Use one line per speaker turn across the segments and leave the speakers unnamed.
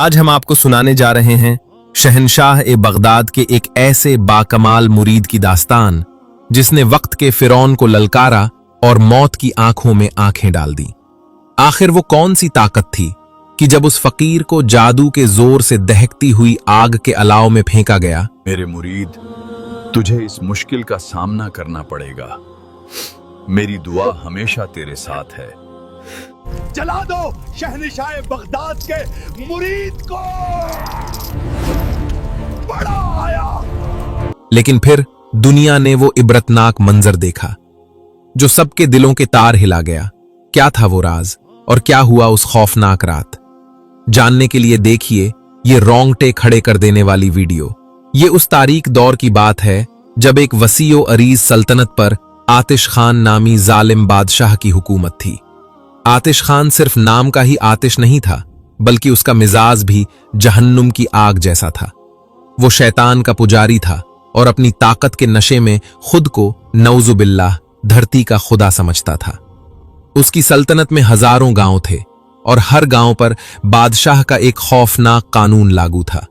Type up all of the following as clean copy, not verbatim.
आज हम आपको सुनाने जा रहे हैं शहनशाह ए बगदाद के एक ऐसे बाकमाल मुरीद की दास्तान जिसने वक्त के फिरौन को ललकारा और मौत की आंखों में आंखें डाल दी। आखिर वो कौन सी ताकत थी कि जब उस फकीर को जादू के जोर से दहकती हुई आग के अलाव में फेंका गया।
मेरे मुरीद, तुझे इस मुश्किल का सामना करना पड़ेगा। मेरी दुआ हमेशा तेरे साथ है।
जला दो शहनशाह बगदाद के मुरीद को। बड़ा आया।
लेकिन फिर दुनिया ने वो इबरतनाक मंजर देखा जो सबके दिलों के तार हिला गया। क्या था वो राज और क्या हुआ उस खौफनाक रात? जानने के लिए देखिए ये रोंगटे खड़े कर देने वाली वीडियो। ये उस तारीख दौर की बात है जब एक वसीओ अरीज सल्तनत पर आतिश खान नामी जालिम बादशाह की हुकूमत थी। आतिश खान सिर्फ नाम का ही आतिश नहीं था, बल्कि उसका मिजाज भी जहन्नुम की आग जैसा था। वो शैतान का पुजारी था और अपनी ताकत के नशे में खुद को नौजुबिल्लाह धरती का खुदा समझता था। उसकी सल्तनत में हजारों गांव थे और हर गांव पर बादशाह का एक खौफनाक कानून लागू था।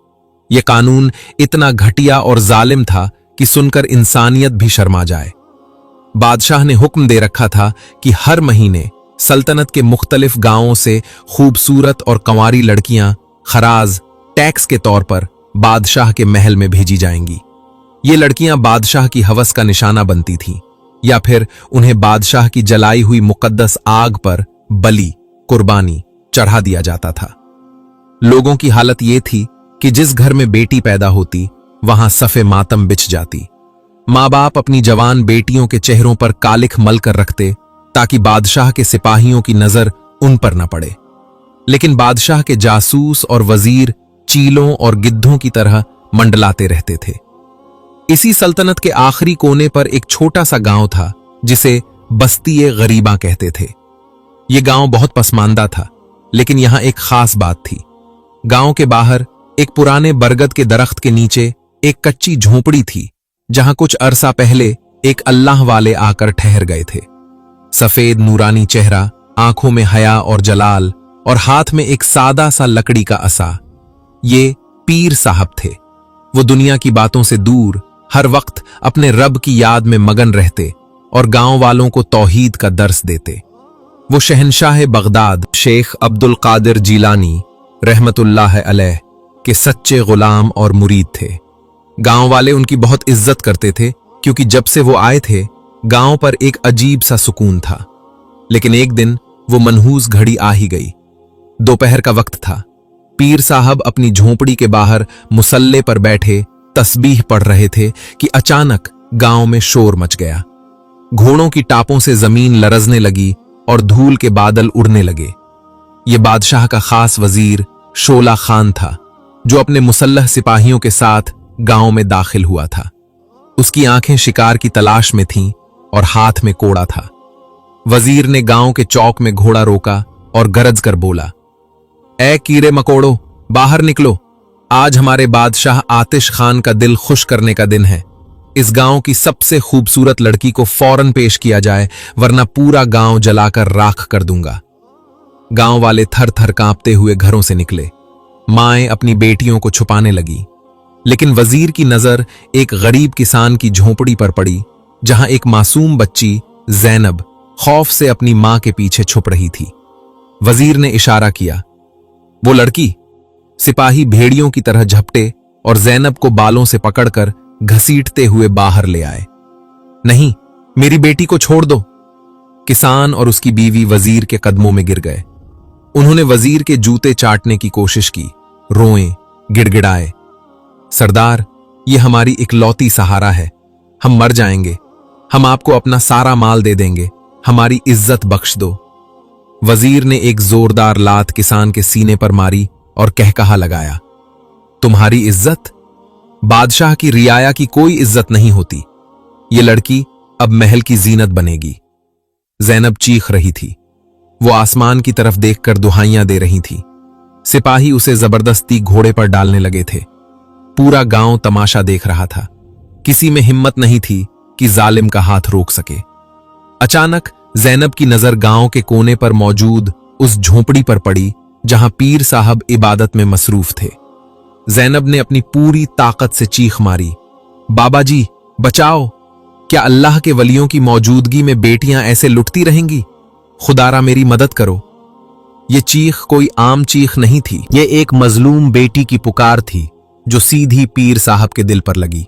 यह कानून इतना घटिया और जालिम था कि सुनकर इंसानियत भी शर्मा जाए। बादशाह ने हुक्म दे रखा था कि हर महीने सल्तनत के मुख्तलिफ गांवों से खूबसूरत और कंवारी लड़कियां खराज टैक्स के तौर पर बादशाह के महल में भेजी जाएंगी। ये लड़कियां बादशाह की हवस का निशाना बनती थीं, या फिर उन्हें बादशाह की जलाई हुई मुकद्दस आग पर बलि कुर्बानी चढ़ा दिया जाता था। लोगों की हालत ये थी कि जिस घर में बेटी पैदा होती वहां सफे मातम बिछ जाती। माँ बाप अपनी जवान बेटियों के चेहरों पर कालिख मल कर रखते ताकि बादशाह के सिपाहियों की नजर उन पर न पड़े। लेकिन बादशाह के जासूस और वजीर चीलों और गिद्धों की तरह मंडलाते रहते थे। इसी सल्तनत के आखिरी कोने पर एक छोटा सा गांव था जिसे बस्ती-ए-गरीबा कहते थे। यह गांव बहुत पसमानदा था, लेकिन यहां एक खास बात थी। गांव के बाहर एक पुराने बरगद के दरख्त के नीचे एक कच्ची झोपड़ी थी जहां कुछ अरसा पहले एक अल्लाह वाले आकर ठहर गए थे। सफेद नूरानी चेहरा, आंखों में हया और जलाल और हाथ में एक सादा सा लकड़ी का असा। ये पीर साहब थे। वो दुनिया की बातों से दूर हर वक्त अपने रब की याद में मगन रहते और गांव वालों को तौहीद का दर्स देते। वो शहनशाह बगदाद शेख अब्दुल कादिर जीलानी रहमतुल्लाह अलैह के सच्चे गुलाम और मुरीद थे। गांव वाले उनकी बहुत इज्जत करते थे क्योंकि जब से वो आए थे गांव पर एक अजीब सा सुकून था। लेकिन एक दिन वो मनहूस घड़ी आ ही गई। दोपहर का वक्त था। पीर साहब अपनी झोपड़ी के बाहर मुसल्ले पर बैठे तस्बीह पढ़ रहे थे कि अचानक गांव में शोर मच गया। घोड़ों की टापों से जमीन लरजने लगी और धूल के बादल उड़ने लगे। ये बादशाह का खास वजीर शोला खान था जो अपने मुसल्लह सिपाहियों के साथ गांव में दाखिल हुआ था। उसकी आंखें शिकार की तलाश में थीं और हाथ में कोड़ा था। वजीर ने गांव के चौक में घोड़ा रोका और गरज कर बोला, ए कीड़े मकोड़ो, बाहर निकलो। आज हमारे बादशाह आतिश खान का दिल खुश करने का दिन है। इस गांव की सबसे खूबसूरत लड़की को फौरन पेश किया जाए, वरना पूरा गांव जलाकर राख कर दूंगा। गांव वाले थर थर कांपते हुए घरों से निकले। माएं अपनी बेटियों को छुपाने लगी, लेकिन वजीर की नजर एक गरीब किसान की झोपड़ी पर पड़ी जहां एक मासूम बच्ची जैनब खौफ से अपनी मां के पीछे छुप रही थी। वजीर ने इशारा किया। वो लड़की सिपाही भेड़ियों की तरह झपटे और जैनब को बालों से पकड़कर घसीटते हुए बाहर ले आए। नहीं, मेरी बेटी को छोड़ दो। किसान और उसकी बीवी वजीर के कदमों में गिर गए। उन्होंने वजीर के जूते चाटने की कोशिश की, रोए, गिड़गिड़ाए। सरदार, ये हमारी इकलौती सहारा है। हम मर जाएंगे। हम आपको अपना सारा माल दे देंगे। हमारी इज्जत बख्श दो। वजीर ने एक जोरदार लात किसान के सीने पर मारी और कहकहा लगाया, तुम्हारी इज्जत? बादशाह की रियाया की कोई इज्जत नहीं होती। ये लड़की अब महल की जीनत बनेगी। जैनब चीख रही थी। वो आसमान की तरफ देखकर दुहाइयां दे रही थी। सिपाही उसे जबरदस्ती घोड़े पर डालने लगे थे। पूरा गांव तमाशा देख रहा था। किसी में हिम्मत नहीं थी कि जालिम का हाथ रोक सके। अचानक जैनब की नजर गांव के कोने पर मौजूद उस झोपड़ी पर पड़ी जहां पीर साहब इबादत में मसरूफ थे। जैनब ने अपनी पूरी ताकत से चीख मारी, बाबा जी बचाओ, क्या अल्लाह के वलियों की मौजूदगी में बेटियां ऐसे लुटती रहेंगी? खुदारा मेरी मदद करो। ये चीख कोई आम चीख नहीं थी, ये एक मजलूम बेटी की पुकार थी जो सीधी पीर साहब के दिल पर लगी।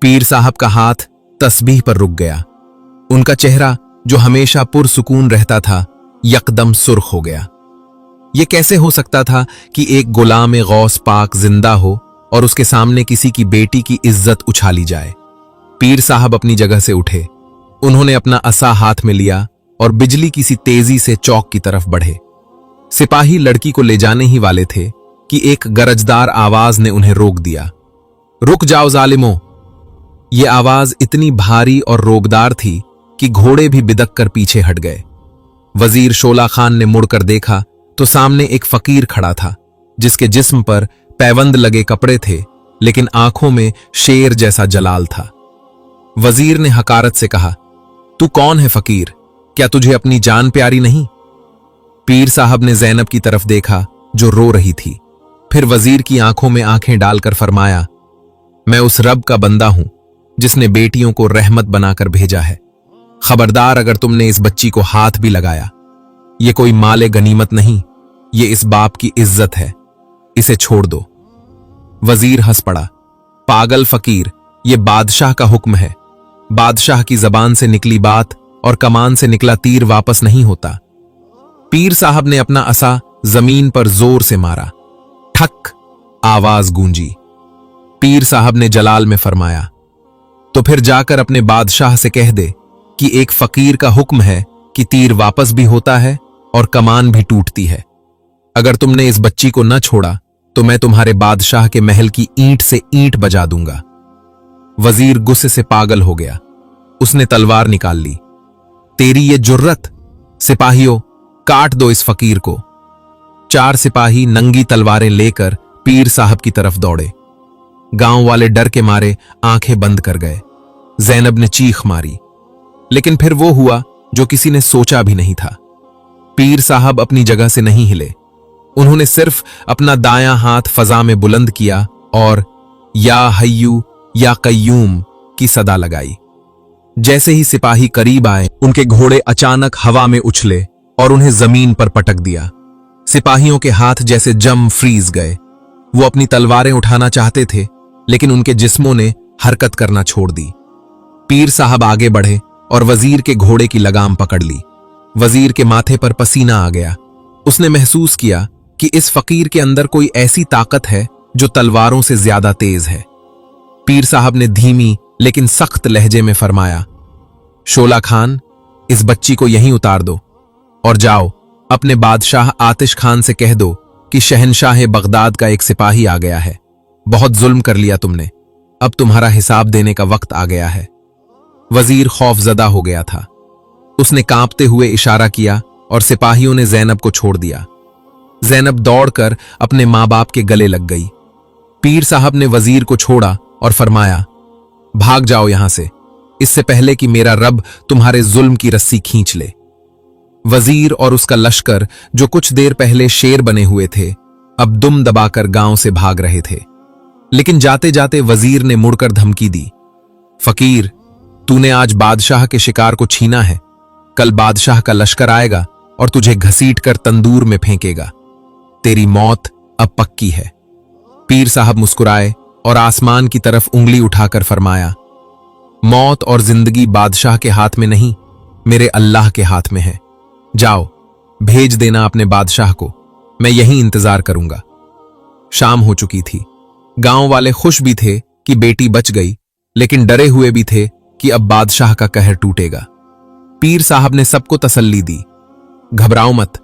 पीर साहब का हाथ तस्बीह पर रुक गया। उनका चेहरा जो हमेशा पुरसुकून रहता था यकदम सुर्ख हो गया। यह कैसे हो सकता था कि एक गुलाम गौस पाक जिंदा हो और उसके सामने किसी की बेटी की इज्जत उछाली जाए? पीर साहब अपनी जगह से उठे। उन्होंने अपना असा हाथ में लिया और बिजली की सी तेजी से चौक की तरफ बढ़े। सिपाही लड़की को ले जाने ही वाले थे कि एक गरजदार आवाज ने उन्हें रोक दिया। रुक जाओ जालिमों! यह आवाज इतनी भारी और रोबदार थी कि घोड़े भी बिदक कर पीछे हट गए। वजीर शोला खान ने मुड़कर देखा तो सामने एक फकीर खड़ा था, जिसके जिस्म पर पैबंद लगे कपड़े थे, लेकिन आंखों में शेर जैसा जलाल था। वजीर ने हकारत से कहा, तू कौन है फकीर? क्या तुझे अपनी जान प्यारी नहीं? पीर साहब ने जैनब की तरफ देखा जो रो रही थी। फिर वजीर की आंखों में आंखें डालकर फरमाया, मैं उस रब का बंदा हूं जिसने बेटियों को रहमत बनाकर भेजा है। खबरदार अगर तुमने इस बच्ची को हाथ भी लगाया। ये कोई माले गनीमत नहीं, ये इस बाप की इज्जत है, इसे छोड़ दो। वजीर हंस पड़ा, पागल फकीर, ये बादशाह का हुक्म है। बादशाह की जबान से निकली बात और कमान से निकला तीर वापस नहीं होता। पीर साहब ने अपना असा जमीन पर जोर से मारा। ठक आवाज गूंजी। पीर साहब ने जलाल में फरमाया, तो फिर जाकर अपने बादशाह से कह दे कि एक फकीर का हुक्म है कि तीर वापस भी होता है और कमान भी टूटती है। अगर तुमने इस बच्ची को न छोड़ा तो मैं तुम्हारे बादशाह के महल की ईंट से ईंट बजा दूंगा। वजीर गुस्से से पागल हो गया। उसने तलवार निकाल ली। तेरी ये जुर्रत! सिपाहियों, काट दो इस फकीर को। 4 सिपाही नंगी तलवारें लेकर पीर साहब की तरफ दौड़े। गांव वाले डर के मारे आंखें बंद कर गए। जैनब ने चीख मारी, लेकिन फिर वो हुआ जो किसी ने सोचा भी नहीं था। पीर साहब अपनी जगह से नहीं हिले। उन्होंने सिर्फ अपना दायां हाथ फजा में बुलंद किया और या हय्यू या कय्यूम की सदा लगाई। जैसे ही सिपाही करीब आए, उनके घोड़े अचानक हवा में उछले और उन्हें जमीन पर पटक दिया। सिपाहियों के हाथ जैसे जम फ्रीज गए। वो अपनी तलवारें उठाना चाहते थे, लेकिन उनके जिस्मों ने हरकत करना छोड़ दी। पीर साहब आगे बढ़े और वजीर के घोड़े की लगाम पकड़ ली। वजीर के माथे पर पसीना आ गया। उसने महसूस किया कि इस फकीर के अंदर कोई ऐसी ताकत है जो तलवारों से ज्यादा तेज है। पीर साहब ने धीमी लेकिन सख्त लहजे में फरमाया, शोला खान, इस बच्ची को यहीं उतार दो और जाओ अपने बादशाह आतिश खान से कह दो कि शहनशाह बगदाद का एक सिपाही आ गया है। बहुत जुल्म कर लिया तुमने, अब तुम्हारा हिसाब देने का वक्त आ गया है। वजीर खौफजदा हो गया था। उसने कांपते हुए इशारा किया और सिपाहियों ने जैनब को छोड़ दिया। जैनब दौड़कर अपने मां बाप के गले लग गई। पीर साहब ने वजीर को छोड़ा और फरमाया, भाग जाओ यहां से, इससे पहले कि मेरा रब तुम्हारे जुल्म की रस्सी खींच ले। वजीर और उसका लश्कर, जो कुछ देर पहले शेर बने हुए थे, अब दुम दबाकर गांव से भाग रहे थे। लेकिन जाते जाते वजीर ने मुड़कर धमकी दी, फकीर, तूने आज बादशाह के शिकार को छीना है। कल बादशाह का लश्कर आएगा और तुझे घसीट कर तंदूर में फेंकेगा। तेरी मौत अब पक्की है। पीर साहब मुस्कुराए और आसमान की तरफ उंगली उठाकर फरमाया, मौत और जिंदगी बादशाह के हाथ में नहीं, मेरे अल्लाह के हाथ में है। जाओ, भेज देना अपने बादशाह को, मैं यहीं इंतजार करूंगा। शाम हो चुकी थी। गांव वाले खुश भी थे कि बेटी बच गई, लेकिन डरे हुए भी थे कि अब बादशाह का कहर टूटेगा। पीर साहब ने सबको तसल्ली दी, घबराओ मत,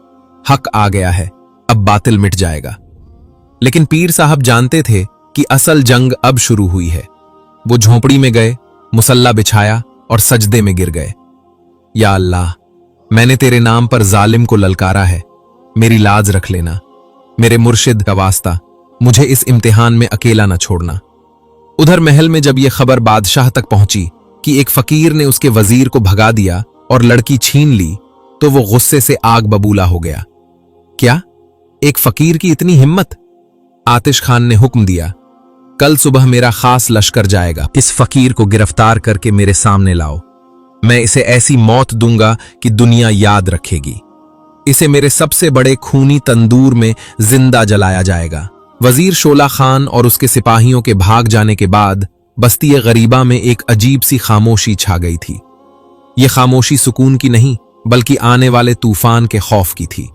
हक आ गया है, अब बातिल मिट जाएगा। लेकिन पीर साहब जानते थे कि असल जंग अब शुरू हुई है। वो झोंपड़ी में गए, मुसल्ला बिछाया और सजदे में गिर गए। या अल्लाह, मैंने तेरे नाम पर जालिम को ललकारा है, मेरी लाज रख लेना। मेरे मुर्शिद का वास्ता, मुझे इस इम्तिहान में अकेला न छोड़ना। उधर महल में जब यह खबर बादशाह तक पहुंची कि एक फकीर ने उसके वजीर को भगा दिया और लड़की छीन ली, तो वो गुस्से से आग बबूला हो गया। क्या? एक फकीर की इतनी हिम्मत। आतिश खान ने हुक्म दिया, कल सुबह मेरा खास लश्कर जाएगा, इस फकीर को गिरफ्तार करके मेरे सामने लाओ। मैं इसे ऐसी मौत दूंगा कि दुनिया याद रखेगी। इसे मेरे सबसे बड़े खूनी तंदूर में जिंदा जलाया जाएगा। वजीर शोला खान और उसके सिपाहियों के भाग जाने के बाद बस्ती गरीबा में एक अजीब सी खामोशी छा गई थी। यह खामोशी सुकून की नहीं, बल्कि आने वाले तूफान के खौफ की थी।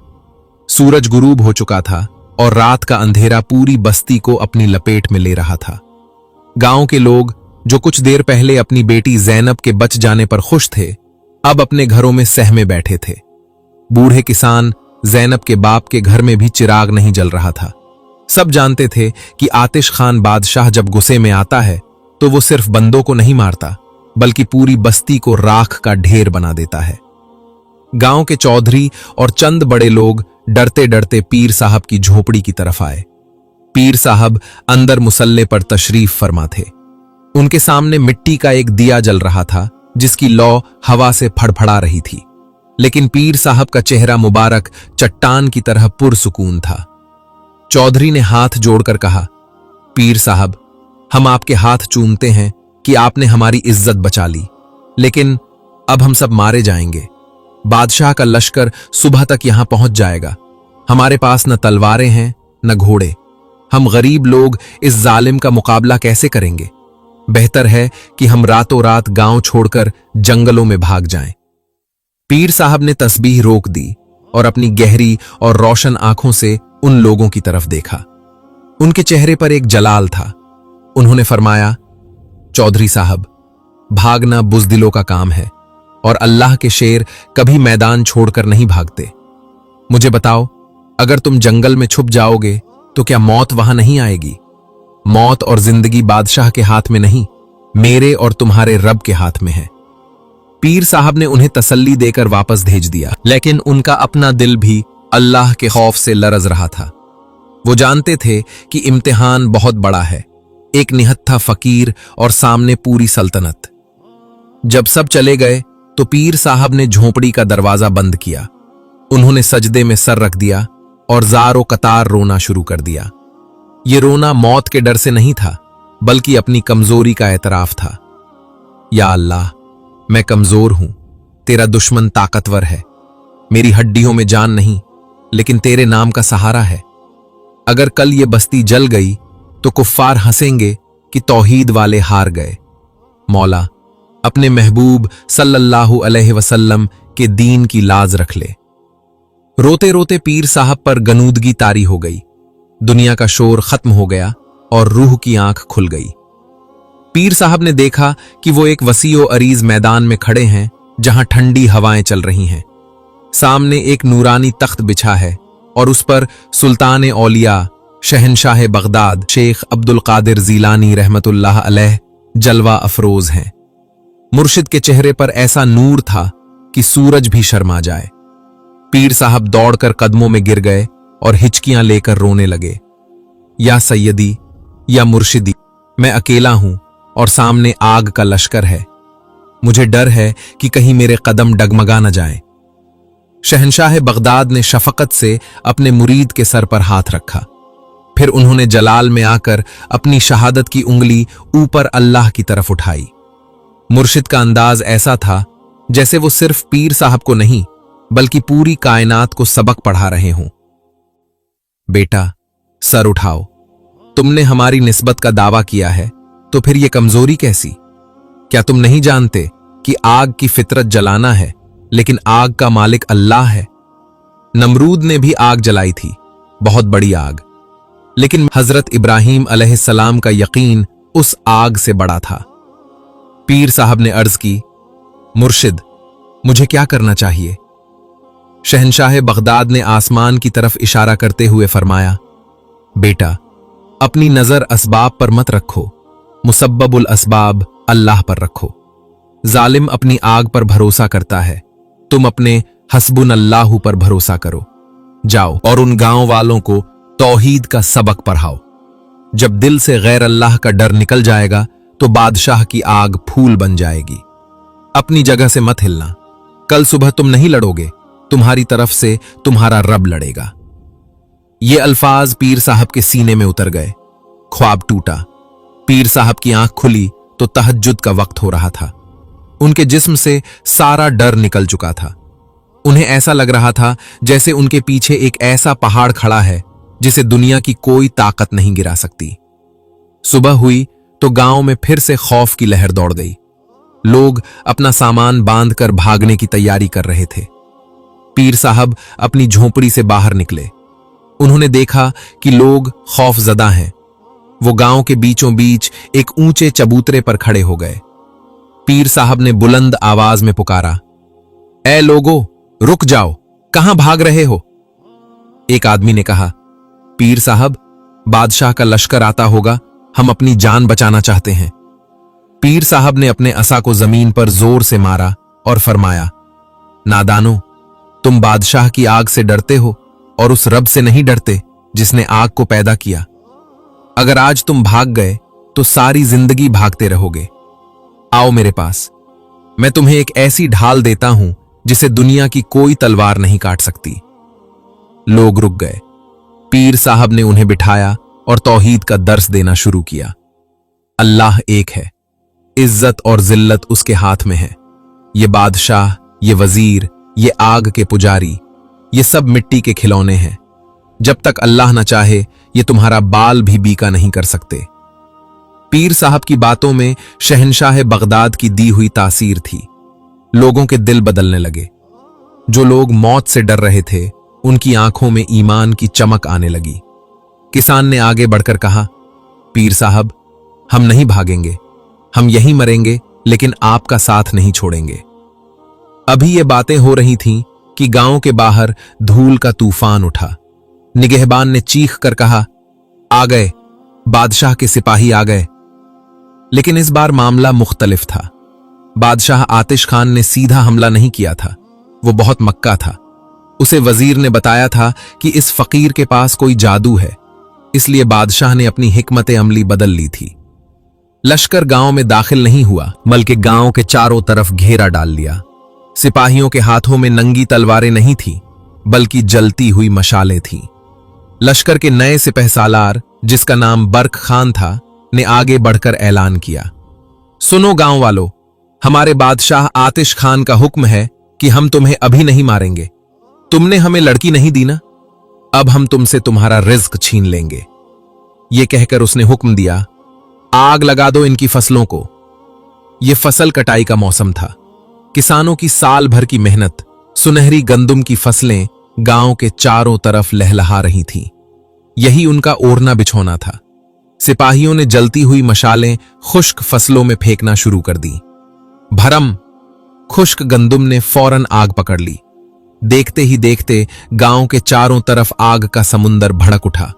सूरज गुरूब हो चुका था और रात का अंधेरा पूरी बस्ती को अपनी लपेट में ले रहा था। गांव के लोग, जो कुछ देर पहले अपनी बेटी जैनब के बच जाने पर खुश थे, अब अपने घरों में सहमे बैठे थे। बूढ़े किसान जैनब के बाप के घर में भी चिराग नहीं जल रहा था। सब जानते थे कि आतिश खान बादशाह जब गुस्से में आता है तो वो सिर्फ बंदों को नहीं मारता, बल्कि पूरी बस्ती को राख का ढेर बना देता है। गांव के चौधरी और चंद बड़े लोग डरते डरते पीर साहब की झोपड़ी की तरफ आए। पीर साहब अंदर मुसल्ले पर तशरीफ फरमा थे। उनके सामने मिट्टी का एक दिया जल रहा था, जिसकी लौ हवा से फड़फड़ा रही थी, लेकिन पीर साहब का चेहरा मुबारक चट्टान की तरह पुरसुकून था। चौधरी ने हाथ जोड़कर कहा, पीर साहब, हम आपके हाथ चूमते हैं कि आपने हमारी इज्जत बचा ली, लेकिन अब हम सब मारे जाएंगे। बादशाह का लश्कर सुबह तक यहां पहुंच जाएगा। हमारे पास न तलवारें हैं न घोड़े। हम गरीब लोग इस जालिम का मुकाबला कैसे करेंगे? बेहतर है कि हम रातों रात गांव छोड़कर जंगलों में भाग जाएं। पीर साहब ने तस्बीह रोक दी और अपनी गहरी और रोशन आंखों से उन लोगों की तरफ देखा। उनके चेहरे पर एक जलाल था। उन्होंने फरमाया, चौधरी साहब, भागना बुज़दिलों का काम है और अल्लाह के शेर कभी मैदान छोड़कर नहीं भागते। मुझे बताओ, अगर तुम जंगल में छुप जाओगे तो क्या मौत वहां नहीं आएगी? मौत और जिंदगी बादशाह के हाथ में नहीं, मेरे और तुम्हारे रब के हाथ में है। पीर साहब ने उन्हें तसल्ली देकर वापस भेज दिया, लेकिन उनका अपना दिल भी अल्लाह के खौफ से लरज रहा था। वो जानते थे कि इम्तिहान बहुत बड़ा है, एक निहत्था फकीर और सामने पूरी सल्तनत। जब सब चले गए तो पीर साहब ने झोपड़ी का दरवाजा बंद किया। उन्होंने सजदे में सर रख दिया और जारो कतार रोना शुरू कर दिया। ये रोना मौत के डर से नहीं था, बल्कि अपनी कमजोरी का एतराफ था। या अल्लाह, मैं कमजोर हूं, तेरा दुश्मन ताकतवर है, मेरी हड्डियों में जान नहीं, लेकिन तेरे नाम का सहारा है। अगर कल ये बस्ती जल गई तो कुफ्फार हंसेंगे कि तौहीद वाले हार गए। मौला, अपने महबूब सल्लल्लाहु अलैहि वसल्लम के दीन की लाज रख ले। रोते रोते पीर साहब पर गनूदगी तारी हो गई। दुनिया का शोर खत्म हो गया और रूह की आंख खुल गई। पीर साहब ने देखा कि वो एक वसीओ अरीज मैदान में खड़े हैं, जहां ठंडी हवाएं चल रही हैं। सामने एक नूरानी तख्त बिछा है और उस पर सुल्तान औलिया शहनशाह बगदाद शेख अब्दुल कादिर जीलानी रहमतुल्लाह अलैह जलवा अफरोज हैं। मुर्शिद के चेहरे पर ऐसा नूर था कि सूरज भी शर्मा जाए। पीर साहब दौड़कर कदमों में गिर गए और हिचकियां लेकर रोने लगे। या सैयदी, या मुर्शिदी, मैं अकेला हूं और सामने आग का लश्कर है। मुझे डर है कि कहीं मेरे कदम डगमगा न जाएं। शहनशाह बगदाद ने शफकत से अपने मुरीद के सर पर हाथ रखा। फिर उन्होंने जलाल में आकर अपनी शहादत की उंगली ऊपर अल्लाह की तरफ उठाई। मुर्शिद का अंदाज ऐसा था जैसे वो सिर्फ पीर साहब को नहीं, बल्कि पूरी कायनात को सबक पढ़ा रहे हों। बेटा, सर उठाओ। तुमने हमारी निस्बत का दावा किया है, तो फिर ये कमजोरी कैसी? क्या तुम नहीं जानते कि आग की फितरत जलाना है, लेकिन आग का मालिक अल्लाह है? नमरूद ने भी आग जलाई थी, बहुत बड़ी आग, लेकिन हजरत इब्राहीम अलैहिस्सलाम का यकीन उस आग से बड़ा था। पीर साहब ने अर्ज की, मुर्शिद, मुझे क्या करना चाहिए? शहनशाह बगदाद ने आसमान की तरफ इशारा करते हुए फरमाया, बेटा, अपनी नजर असबाब पर मत रखो, मुसब्बबुल असबाब अल्लाह पर रखो। जालिम अपनी आग पर भरोसा करता है, तुम अपने हस्बुन अल्लाहु पर भरोसा करो। जाओ और उन गांव वालों को तौहीद का सबक पढ़ाओ। जब दिल से गैर अल्लाह का डर निकल जाएगा तो बादशाह की आग फूल बन जाएगी। अपनी जगह से मत हिलना। कल सुबह तुम नहीं लड़ोगे, तुम्हारी तरफ से तुम्हारा रब लड़ेगा। ये अल्फाज पीर साहब के सीने में उतर गए। ख्वाब टूटा। पीर साहब की आंख खुली तो तहज्जुद का वक्त हो रहा था। उनके जिस्म से सारा डर निकल चुका था। उन्हें ऐसा लग रहा था जैसे उनके पीछे एक ऐसा पहाड़ खड़ा है जिसे दुनिया की कोई ताकत नहीं गिरा सकती। सुबह हुई तो गांव में फिर से खौफ की लहर दौड़ गई। लोग अपना सामान बांधकर भागने की तैयारी कर रहे थे। पीर साहब अपनी झोपड़ी से बाहर निकले। उन्होंने देखा कि लोग खौफजदा हैं। वो गांव के बीचों बीच एक ऊंचे चबूतरे पर खड़े हो गए। पीर साहब ने बुलंद आवाज में पुकारा, ए लोगो, रुक जाओ, कहां भाग रहे हो? एक आदमी ने कहा, पीर साहब, बादशाह का लश्कर आता होगा, हम अपनी जान बचाना चाहते हैं। पीर साहब ने अपने असा को जमीन पर जोर से मारा और फरमाया, नादानो, तुम बादशाह की आग से डरते हो और उस रब से नहीं डरते जिसने आग को पैदा किया। अगर आज तुम भाग गए तो सारी जिंदगी भागते रहोगे। आओ मेरे पास, मैं तुम्हें एक ऐसी ढाल देता हूं जिसे दुनिया की कोई तलवार नहीं काट सकती। लोग रुक गए। पीर साहब ने उन्हें बिठाया और तौहीद का दर्स देना शुरू किया। अल्लाह एक है, इज्जत और जिल्लत उसके हाथ में है। ये बादशाह, ये वजीर, ये आग के पुजारी, ये सब मिट्टी के खिलौने हैं। जब तक अल्लाह न चाहे ये तुम्हारा बाल भी बीका नहीं कर सकते। पीर साहब की बातों में शहंशाह बगदाद की दी हुई तासीर थी। लोगों के दिल बदलने लगे। जो लोग मौत से डर रहे थे उनकी आंखों में ईमान की चमक आने लगी। किसान ने आगे बढ़कर कहा, पीर साहब, हम नहीं भागेंगे, हम यहीं मरेंगे, लेकिन आपका साथ नहीं छोड़ेंगे। अभी ये बातें हो रही थीं कि गांव के बाहर धूल का तूफान उठा। निगहबान ने चीख कर कहा, आ गए, बादशाह के सिपाही आ गए। लेकिन इस बार मामला मुख्तलिफ था। बादशाह आतिश खान ने सीधा हमला नहीं किया था। वो बहुत मक्का था। उसे वजीर ने बताया था कि इस फकीर के पास कोई जादू है, इसलिए बादशाह ने अपनी हिकमत अमली बदल ली थी। लश्कर गांव में दाखिल नहीं हुआ, बल्कि गांव के चारों तरफ घेरा डाल लिया। सिपाहियों के हाथों में नंगी तलवारें नहीं थीं, बल्कि जलती हुई मशालें थीं। लश्कर के नए सिपहसालार, जिसका नाम बर्क खान था, ने आगे बढ़कर ऐलान किया, सुनो गांव वालों, हमारे बादशाह आतिश खान का हुक्म है कि हम तुम्हें अभी नहीं मारेंगे। तुमने हमें लड़की नहीं दी ना, अब हम तुमसे तुम्हारा रिज्क छीन लेंगे। ये कहकर उसने हुक्म दिया, आग लगा दो इनकी फसलों को। यह फसल कटाई का मौसम था। किसानों की साल भर की मेहनत, सुनहरी गंदुम की फसलें गांव के चारों तरफ लहलहा रही थीं। यही उनका ओढ़ना बिछोना था। सिपाहियों ने जलती हुई मशालें खुश्क फसलों में फेंकना शुरू कर दी। भरम, खुश्क गंदुम ने फौरन आग पकड़ ली। देखते ही देखते गांव के चारों तरफ आग का समुंदर भड़क उठा।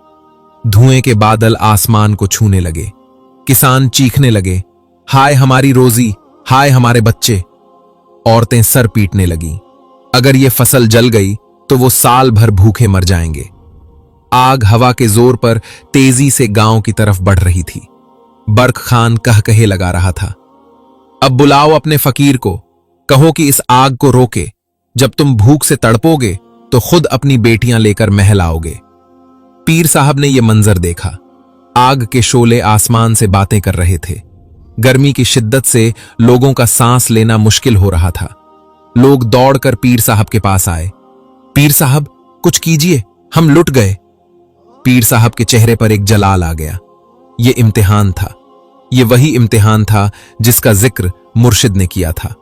धुएं के बादल आसमान को छूने लगे। किसान चीखने लगे, हाय हमारी रोजी, हाय हमारे बच्चे। औरतें सर पीटने लगीं। अगर ये फसल जल गई तो वो साल भर भूखे मर जाएंगे। आग हवा के जोर पर तेजी से गांव की तरफ बढ़ रही थी। बर्क खान कहे लगा रहा था, अब बुलाओ अपने फकीर को, कहो कि इस आग को रोके। जब तुम भूख से तड़पोगे तो खुद अपनी बेटियां लेकर महल आओगे। पीर साहब ने यह मंजर देखा। आग के शोले आसमान से बातें कर रहे थे। गर्मी की शिद्दत से लोगों का सांस लेना मुश्किल हो रहा था। लोग दौड़कर पीर साहब के पास आए। पीर साहब, कुछ कीजिए, हम लुट गए। पीर साहब के चेहरे पर एक जलाल आ गया। यह इम्तिहान था। यह वही इम्तिहान था जिसका जिक्र मुर्शिद ने किया था।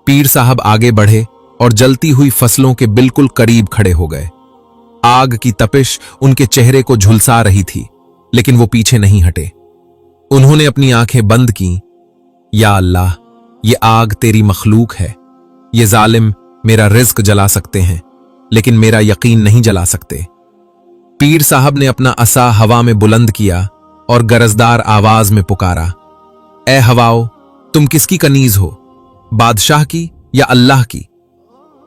पीर साहब आगे बढ़े और जलती हुई फसलों के बिल्कुल करीब खड़े हो गए। आग की तपिश उनके चेहरे को झुलसा रही थी, लेकिन वो पीछे नहीं हटे। उन्होंने अपनी आंखें बंद की। या अल्लाह, ये आग तेरी मखलूक है। ये जालिम मेरा रिज्क जला सकते हैं, लेकिन मेरा यकीन नहीं जला सकते। पीर साहब ने अपना असा हवा में बुलंद किया और गरजदार आवाज में पुकारा, ए हवाओ, तुम किसकी कनीज हो, बादशाह की या अल्लाह की?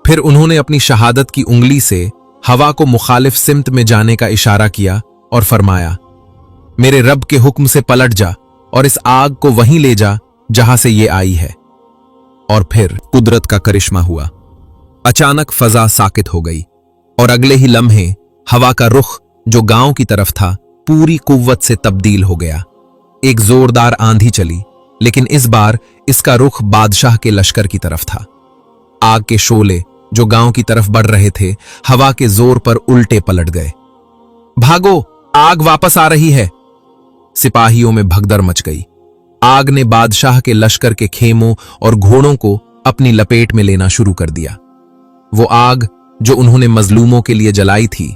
फिर उन्होंने अपनी शहादत की उंगली से हवा को मुखालिफ सिमत में जाने का इशारा किया और फरमाया, मेरे रब के हुक्म से पलट जा और इस आग को वहीं ले जा जहां से ये आई है। और फिर कुदरत का करिश्मा हुआ। अचानक फजा साकित हो गई और अगले ही लम्हे हवा का रुख जो गांव की तरफ था पूरी कुव्वत से तब्दील हो गया। एक जोरदार आंधी चली, लेकिन इस बार इसका रुख बादशाह के लश्कर की तरफ था। आग के शोले जो गांव की तरफ बढ़ रहे थे, हवा के जोर पर उल्टे पलट गए। भागो, आग वापस आ रही है। सिपाहियों में भगदड़ मच गई। आग ने बादशाह के लश्कर के खेमों और घोड़ों को अपनी लपेट में लेना शुरू कर दिया। वो आग जो उन्होंने मजलूमों के लिए जलाई थी,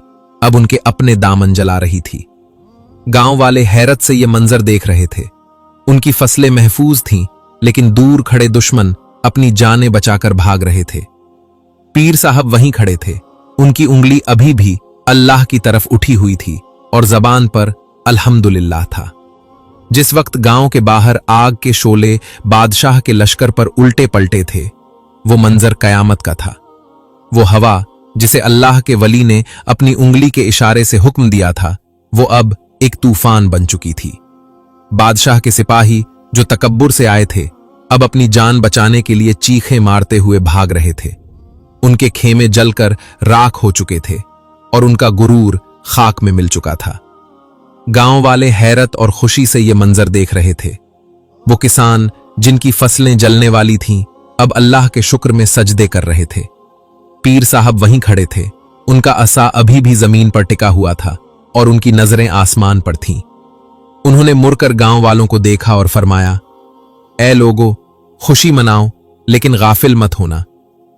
अब उनके अपने दामन जला रही थी। गांव वाले हैरत से ये मंजर देख रहे थे। उनकी फसलें महफूज थीं, लेकिन दूर खड़े दुश्मन अपनी जानें बचाकर भाग रहे थे। पीर साहब वहीं खड़े थे। उनकी उंगली अभी भी अल्लाह की तरफ उठी हुई थी और जबान पर अल्हम्दुलिल्लाह था। जिस वक्त गांव के बाहर आग के शोले बादशाह के लश्कर पर उल्टे पलटे थे, वो मंजर कयामत का था। वो हवा जिसे अल्लाह के वली ने अपनी उंगली के इशारे से हुक्म दिया था, वो अब एक तूफान बन चुकी थी। बादशाह के सिपाही जो तकब्बुर से आए थे, अब अपनी जान बचाने के लिए चीखें मारते हुए भाग रहे थे। उनके खेमे जलकर राख हो चुके थे और उनका गुरूर खाक में मिल चुका था। गांव वाले हैरत और खुशी से ये मंजर देख रहे थे। वो किसान जिनकी फसलें जलने वाली थीं, अब अल्लाह के शुक्र में सजदे कर रहे थे। पीर साहब वहीं खड़े थे। उनका असा अभी भी जमीन पर टिका हुआ था और उनकी नजरें आसमान पर थीं। उन्होंने मुड़कर गांव वालों को देखा और फरमाया, ऐ लोगो, खुशी मनाओ, लेकिन गाफिल मत होना।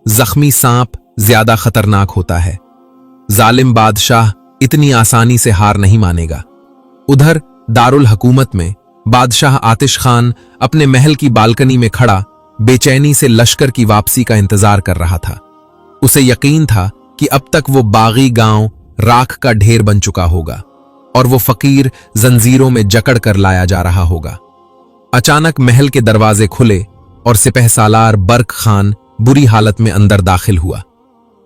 जख्मी सांप ज्यादा खतरनाक होता है। जालिम बादशाह इतनी आसानी से हार नहीं मानेगा। उधर दारुल हुकूमत में बादशाह आतिश खान अपने महल की बालकनी में खड़ा बेचैनी से लश्कर की वापसी का इंतजार कर रहा था। उसे यकीन था कि अब तक वो बागी गांव राख का ढेर बन चुका होगा और वो फकीर जंजीरों में जकड़ कर लाया जा रहा होगा। अचानक महल के दरवाजे खुले और सिपह सालार बर्क खान बुरी हालत में अंदर दाखिल हुआ।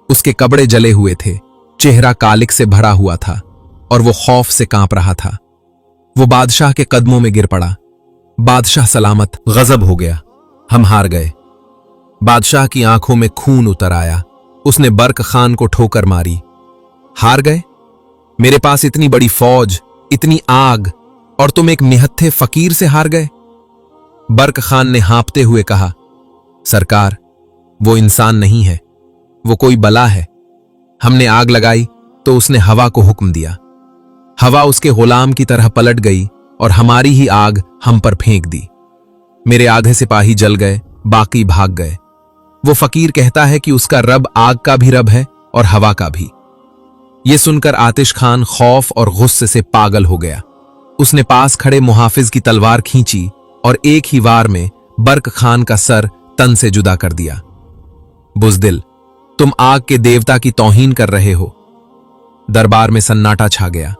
उसके कपड़े जले हुए थे, चेहरा कालिक से भरा हुआ था और वो खौफ से कांप रहा था। वो बादशाह के कदमों में गिर पड़ा। बादशाह सलामत। गजब हो गया, हम हार गए। बादशाह की आंखों में खून उतर आया। उसने बर्क खान को ठोकर मारी। हार गए? मेरे पास इतनी बड़ी फौज, इतनी आग, और तुम एक निहत्थे फकीर से हार गए? बर्क खान ने हाँपते हुए कहा, सरकार, वो इंसान नहीं है, वो कोई बला है। हमने आग लगाई तो उसने हवा को हुक्म दिया। हवा उसके गुलाम की तरह पलट गई और हमारी ही आग हम पर फेंक दी। मेरे आधे सिपाही जल गए, बाकी भाग गए। वो फकीर कहता है कि उसका रब आग का भी रब है और हवा का भी। ये सुनकर आतिश खान खौफ और गुस्से से पागल हो गया। उसने पास खड़े मुहाफिज की तलवार खींची और एक ही वार में बर्क खान का सर तन से जुदा कर दिया। बुज़दिल, तुम आग के देवता की तौहीन कर रहे हो। दरबार में सन्नाटा छा गया।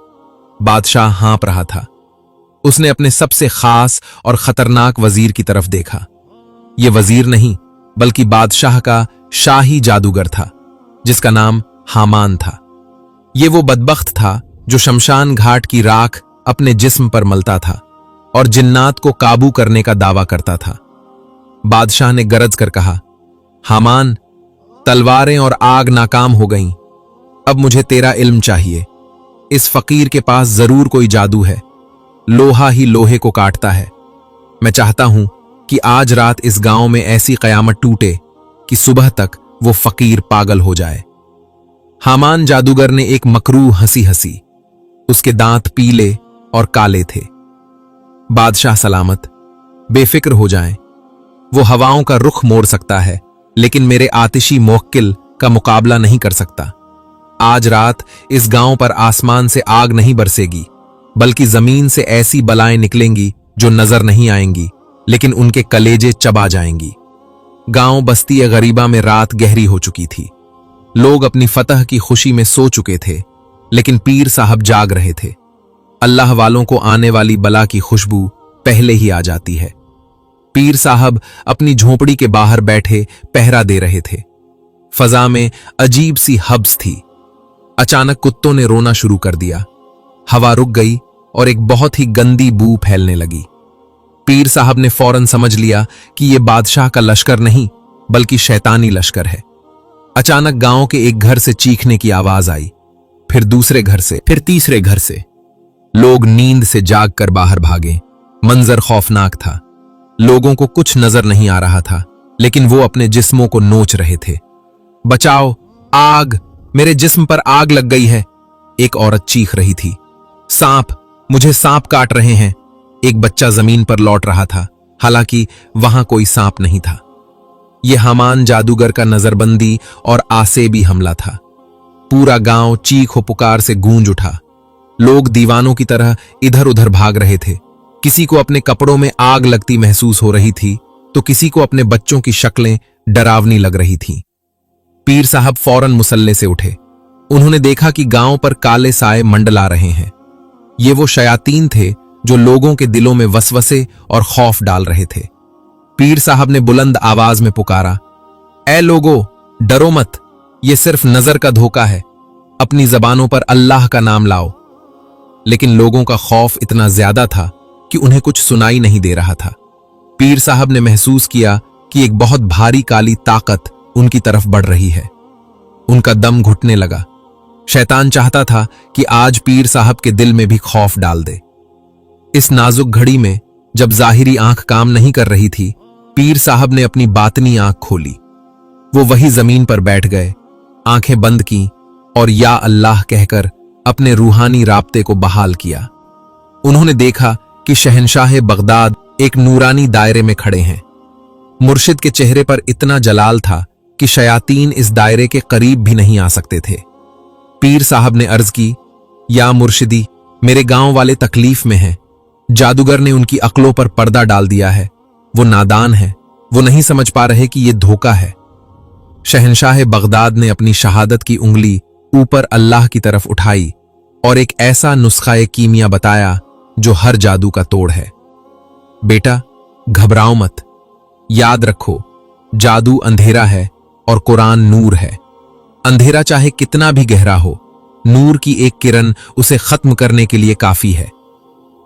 बादशाह हाँप रहा था। उसने अपने सबसे खास और खतरनाक वजीर की तरफ देखा। यह वजीर नहीं, बल्कि बादशाह का शाही जादूगर था, जिसका नाम हामान था। ये वो बदबख्त था जो शमशान घाट की राख अपने जिस्म पर मलता था और जिन्नात को काबू करने का दावा करता था। बादशाह ने गरज कर कहा, हामान, तलवारें और आग नाकाम हो गईं। अब मुझे तेरा इल्म चाहिए। इस फकीर के पास जरूर कोई जादू है। लोहा ही लोहे को काटता है। मैं चाहता हूं कि आज रात इस गांव में ऐसी कयामत टूटे कि सुबह तक वो फकीर पागल हो जाए। हामान जादूगर ने एक मकरूह हंसी हंसी। उसके दांत पीले और काले थे। बादशाह सलामत, बेफिक्र हो जाएं। वो हवाओं का रुख मोड़ सकता है, लेकिन मेरे आतिशी मोक्किल का मुकाबला नहीं कर सकता। आज रात इस गांव पर आसमान से आग नहीं बरसेगी, बल्कि जमीन से ऐसी बलाएं निकलेंगी जो नजर नहीं आएंगी, लेकिन उनके कलेजे चबा जाएंगी। गांव बस्ती गरीबा में रात गहरी हो चुकी थी। लोग अपनी फतह की खुशी में सो चुके थे, लेकिन पीर साहब जाग रहे थे। अल्लाह वालों को आने वाली बला की खुशबू पहले ही आ जाती है। पीर साहब अपनी झोपड़ी के बाहर बैठे पहरा दे रहे थे। फजा में अजीब सी हब्स थी। अचानक कुत्तों ने रोना शुरू कर दिया। हवा रुक गई और एक बहुत ही गंदी बू फैलने लगी। पीर साहब ने फौरन समझ लिया कि यह बादशाह का लश्कर नहीं, बल्कि शैतानी लश्कर है। अचानक गांव के एक घर से चीखने की आवाज आई। फिर दूसरे घर से, फिर तीसरे घर से। लोग नींद से जागकर बाहर भागे। मंजर खौफनाक था। लोगों को कुछ नजर नहीं आ रहा था, लेकिन वो अपने जिस्मों को नोच रहे थे। बचाओ, आग, मेरे जिस्म पर आग लग गई है, एक औरत चीख रही थी। सांप, मुझे सांप काट रहे हैं, एक बच्चा जमीन पर लौट रहा था, हालांकि वहां कोई सांप नहीं था। यह हामान जादूगर का नजरबंदी और आसेबी हमला था। पूरा गांव चीखो पुकार से गूंज उठा। लोग दीवानों की तरह इधर उधर भाग रहे थे। किसी को अपने कपड़ों में आग लगती महसूस हो रही थी, तो किसी को अपने बच्चों की शक्लें डरावनी लग रही थीं। पीर साहब फौरन मुसल्ले से उठे। उन्होंने देखा कि गांव पर काले साए मंडला रहे हैं। ये वो शयातीन थे जो लोगों के दिलों में वसवसे और खौफ डाल रहे थे। पीर साहब ने बुलंद आवाज में पुकारा, ऐ लोगो, डरो मत, ये सिर्फ नजर का धोखा है, अपनी जबानों पर अल्लाह का नाम लाओ। लेकिन लोगों का खौफ इतना ज्यादा था कि उन्हें कुछ सुनाई नहीं दे रहा था। पीर साहब ने महसूस किया कि एक बहुत भारी काली ताकत उनकी तरफ बढ़ रही है। उनका दम घुटने लगा। शैतान चाहता था कि आज पीर साहब के दिल में भी खौफ डाल दे। इस नाजुक घड़ी में जब जाहिरी आंख काम नहीं कर रही थी, पीर साहब ने अपनी बातनी आंख खोली। वो वही जमीन पर बैठ गए, आंखें बंद की और या अल्लाह कहकर अपने रूहानी राब्ते को बहाल किया। उन्होंने देखा कि शहंशाह बगदाद एक नूरानी दायरे में खड़े हैं। मुर्शिद के चेहरे पर इतना जलाल था कि शयातीन इस दायरे के करीब भी नहीं आ सकते थे। पीर साहब ने अर्ज की, या मुर्शिदी, मेरे गांव वाले तकलीफ में हैं। जादूगर ने उनकी अक्लों पर पर्दा डाल दिया है। वो नादान है, वो नहीं समझ पा रहे कि ये धोखा है। शहंशाह बगदाद ने अपनी शहादत की उंगली ऊपर अल्लाह की तरफ उठाई और एक ऐसा नुस्खा कीमिया बताया जो हर जादू का तोड़ है। बेटा, घबराओ मत, याद रखो, जादू अंधेरा है और कुरान नूर है। अंधेरा चाहे कितना भी गहरा हो, नूर की एक किरण उसे खत्म करने के लिए काफी है।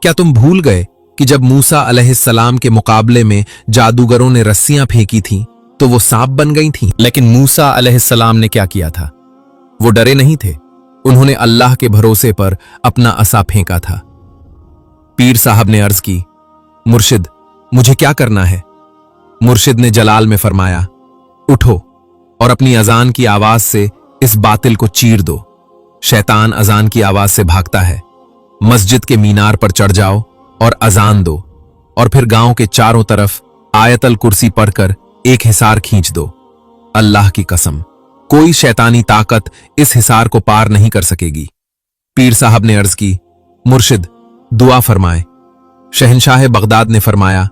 क्या तुम भूल गए कि जब मूसा अलैहिस्सलाम के मुकाबले में जादूगरों ने रस्सियां फेंकी थीं, तो वो सांप बन गई थीं? लेकिन मूसा अलैहिस्सलाम ने क्या किया था? वो डरे नहीं थे। उन्होंने अल्लाह के भरोसे पर अपना असा फेंका था। पीर साहब ने अर्ज की, मुर्शिद, मुझे क्या करना है? मुर्शिद ने जलाल में फरमाया, उठो और अपनी अजान की आवाज से इस बातिल को चीर दो। शैतान अजान की आवाज से भागता है। मस्जिद के मीनार पर चढ़ जाओ और अजान दो, और फिर गांव के चारों तरफ आयतल कुर्सी पढ़कर एक हिसार खींच दो। अल्लाह की कसम, कोई शैतानी ताकत इस हिसार को पार नहीं कर सकेगी। पीर साहब ने अर्ज की, मुर्शिद, दुआ फरमाए। शहंशाह बगदाद ने फरमाया,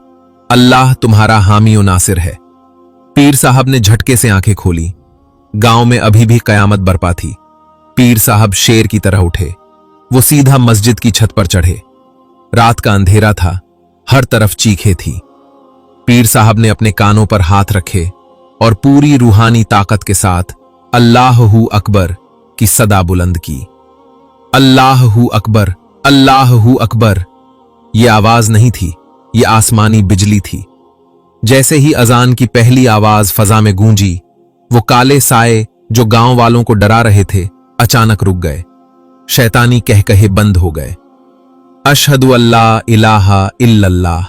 अल्लाह तुम्हारा हामी और नासिर है। पीर साहब ने झटके से आंखें खोली। गांव में अभी भी कयामत बरपा थी। पीर साहब शेर की तरह उठे। वो सीधा मस्जिद की छत पर चढ़े। रात का अंधेरा था, हर तरफ चीखें थी। पीर साहब ने अपने कानों पर हाथ रखे और पूरी रूहानी ताकत के साथ अल्लाहू अकबर की सदा बुलंद की। अल्लाहू अकबर, अल्लाहू अकबर। ये आवाज नहीं थी, ये आसमानी बिजली थी। जैसे ही अजान की पहली आवाज फजा में गूंजी, वो काले साए जो गांव वालों को डरा रहे थे, अचानक रुक गए। शैतानी कहकहे बंद हो गए। अशहदु अल्ला इलाहा इल्लल्लाह।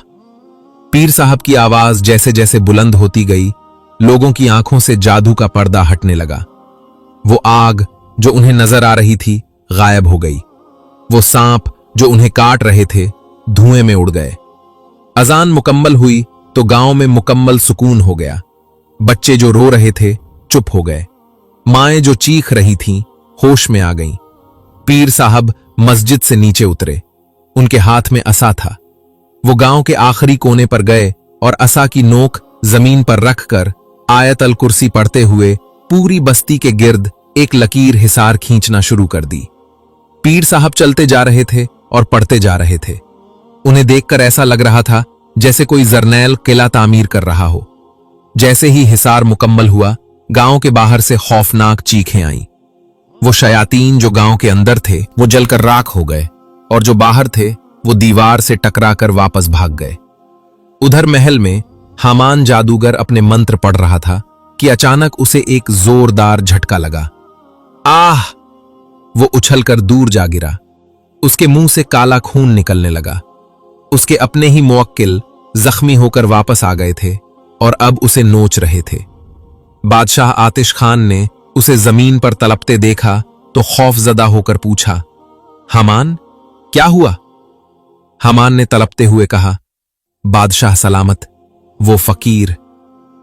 पीर साहब की आवाज जैसे जैसे बुलंद होती गई, लोगों की आंखों से जादू का पर्दा हटने लगा। वो आग जो उन्हें नजर आ रही थी, गायब हो गई। वो सांप जो उन्हें काट रहे थे, धुएं में उड़ गए। अजान मुकम्मल हुई तो गांव में मुकम्मल सुकून हो गया। बच्चे जो रो रहे थे, चुप हो गए। माएं जो चीख रही थीं, होश में आ गईं। पीर साहब मस्जिद से नीचे उतरे। उनके हाथ में असा था। वो गांव के आखिरी कोने पर गए और असा की नोक जमीन पर रखकर आयत अल कुर्सी पढ़ते हुए पूरी बस्ती के गिर्द एक लकीर हिसार खींचना शुरू कर दी। पीर साहब चलते जा रहे थे और पढ़ते जा रहे थे। उन्हें देखकर ऐसा लग रहा था जैसे कोई जरनैल किला तामीर कर रहा हो। जैसे ही हिसार मुकम्मल हुआ, गांव के बाहर से खौफनाक चीखें आईं। वो शयातीन जो गांव के अंदर थे, वो जलकर राख हो गए, और जो बाहर थे, वो दीवार से टकराकर वापस भाग गए। उधर महल में हामान जादूगर अपने मंत्र पढ़ रहा था कि अचानक उसे एक जोरदार झटका लगा। आह! वो उछलकर दूर जा गिरा। उसके मुंह से काला खून निकलने लगा। उसके अपने ही मुवक्किल जख्मी होकर वापस आ गए थे और अब उसे नोच रहे थे। बादशाह आतिश खान ने उसे जमीन पर तलपते देखा तो खौफजदा होकर पूछा, हमान, क्या हुआ? हमान ने तलपते हुए कहा, बादशाह सलामत, वो फकीर,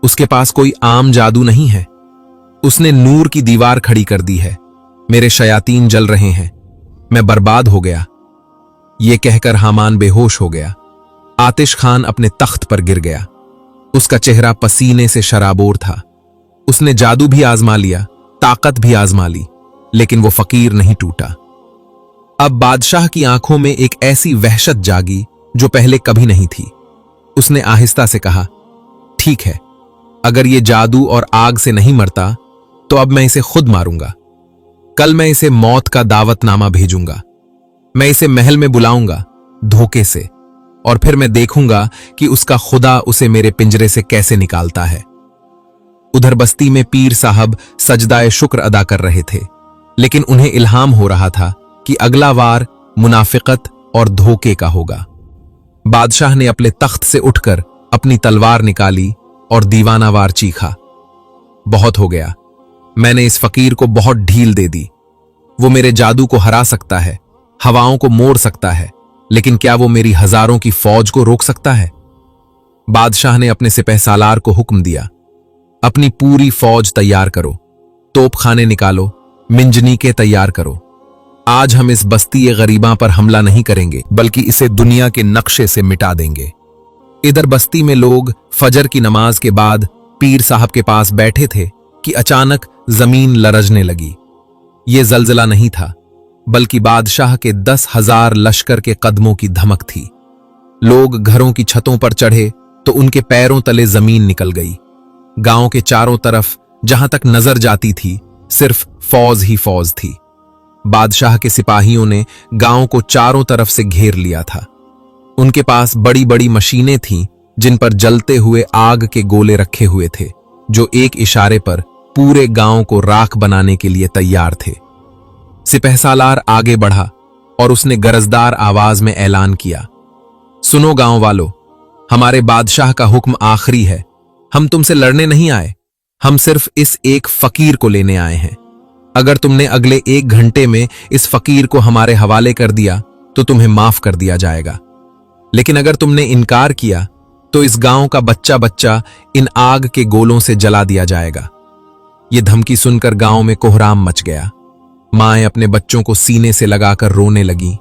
उसके पास कोई आम जादू नहीं है। उसने नूर की दीवार खड़ी कर दी है। मेरे शयातीन जल रहे हैं, मैं बर्बाद हो गया। ये कहकर हामान बेहोश हो गया। आतिश खान अपने तख्त पर गिर गया। उसका चेहरा पसीने से शराबोर था। उसने जादू भी आजमा लिया, ताकत भी आजमा ली, लेकिन वो फकीर नहीं टूटा। अब बादशाह की आंखों में एक ऐसी वहशत जागी जो पहले कभी नहीं थी। उसने आहिस्ता से कहा, ठीक है, अगर ये जादू और आग से नहीं मरता तो अब मैं इसे खुद मारूंगा। कल मैं इसे मौत का दावतनामा भेजूंगा। मैं इसे महल में बुलाऊंगा धोखे से, और फिर मैं देखूंगा कि उसका खुदा उसे मेरे पिंजरे से कैसे निकालता है। उधर बस्ती में पीर साहब सजदाए शुक्र अदा कर रहे थे, लेकिन उन्हें इल्हाम हो रहा था कि अगला वार मुनाफिकत और धोखे का होगा। बादशाह ने अपने तख्त से उठकर अपनी तलवार निकाली और दीवानावार चीखा, बहुत हो गया, मैंने इस फकीर को बहुत ढील दे दी। वो मेरे जादू को हरा सकता है, हवाओं को मोड़ सकता है, लेकिन क्या वो मेरी हजारों की फौज को रोक सकता है? बादशाह ने अपने सिपह सालार को हुक्म दिया, अपनी पूरी फौज तैयार करो, तोपखाने निकालो, मिंजनीके तैयार करो। आज हम इस बस्ती गरीबां पर हमला नहीं करेंगे, बल्कि इसे दुनिया के नक्शे से मिटा देंगे। इधर बस्ती में लोग फजर की नमाज के बाद पीर साहब के पास बैठे थे कि अचानक जमीन लरजने लगी। ये जलजला नहीं था, बल्कि बादशाह के 10,000 लश्कर के कदमों की धमक थी। लोग घरों की छतों पर चढ़े तो उनके पैरों तले जमीन निकल गई। गांव के चारों तरफ जहां तक नजर जाती थी सिर्फ फौज ही फौज थी। बादशाह के सिपाहियों ने गांव को चारों तरफ से घेर लिया था। उनके पास बड़ी बड़ी मशीनें थीं जिन पर जलते हुए आग के गोले रखे हुए थे, जो एक इशारे पर पूरे गांव को राख बनाने के लिए तैयार थे। सिपहसालार आगे बढ़ा और उसने गरजदार आवाज में ऐलान किया, सुनो गांव वालों, हमारे बादशाह का हुक्म आखिरी है। हम तुमसे लड़ने नहीं आए, हम सिर्फ इस एक फकीर को लेने आए हैं। अगर तुमने अगले 1 घंटे में इस फकीर को हमारे हवाले कर दिया तो तुम्हें माफ कर दिया जाएगा, लेकिन अगर तुमने इनकार किया तो इस गांव का बच्चा बच्चा इन आग के गोलों से जला दिया जाएगा। ये धमकी सुनकर गांव में कोहराम मच गया। माएं अपने बच्चों को सीने से लगाकर रोने लगी।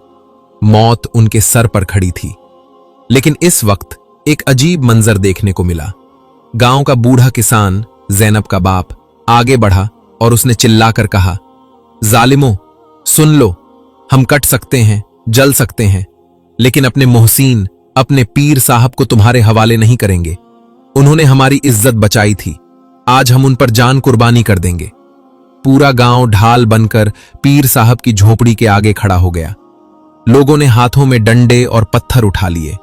मौत उनके सर पर खड़ी थी। लेकिन इस वक्त एक अजीब मंजर देखने को मिला। गांव का बूढ़ा किसान जैनब का बाप आगे बढ़ा और उसने चिल्लाकर कहा, जालिमों, सुन लो, हम कट सकते हैं, जल सकते हैं, लेकिन अपने मोहसिन, अपने पीर साहब को तुम्हारे हवाले नहीं करेंगे। उन्होंने हमारी इज्जत बचाई थी, आज हम उन पर जान कुर्बानी कर देंगे। पूरा गांव ढाल बनकर पीर साहब की झोपड़ी के आगे खड़ा हो गया। लोगों ने हाथों में डंडे और पत्थर उठा लिए।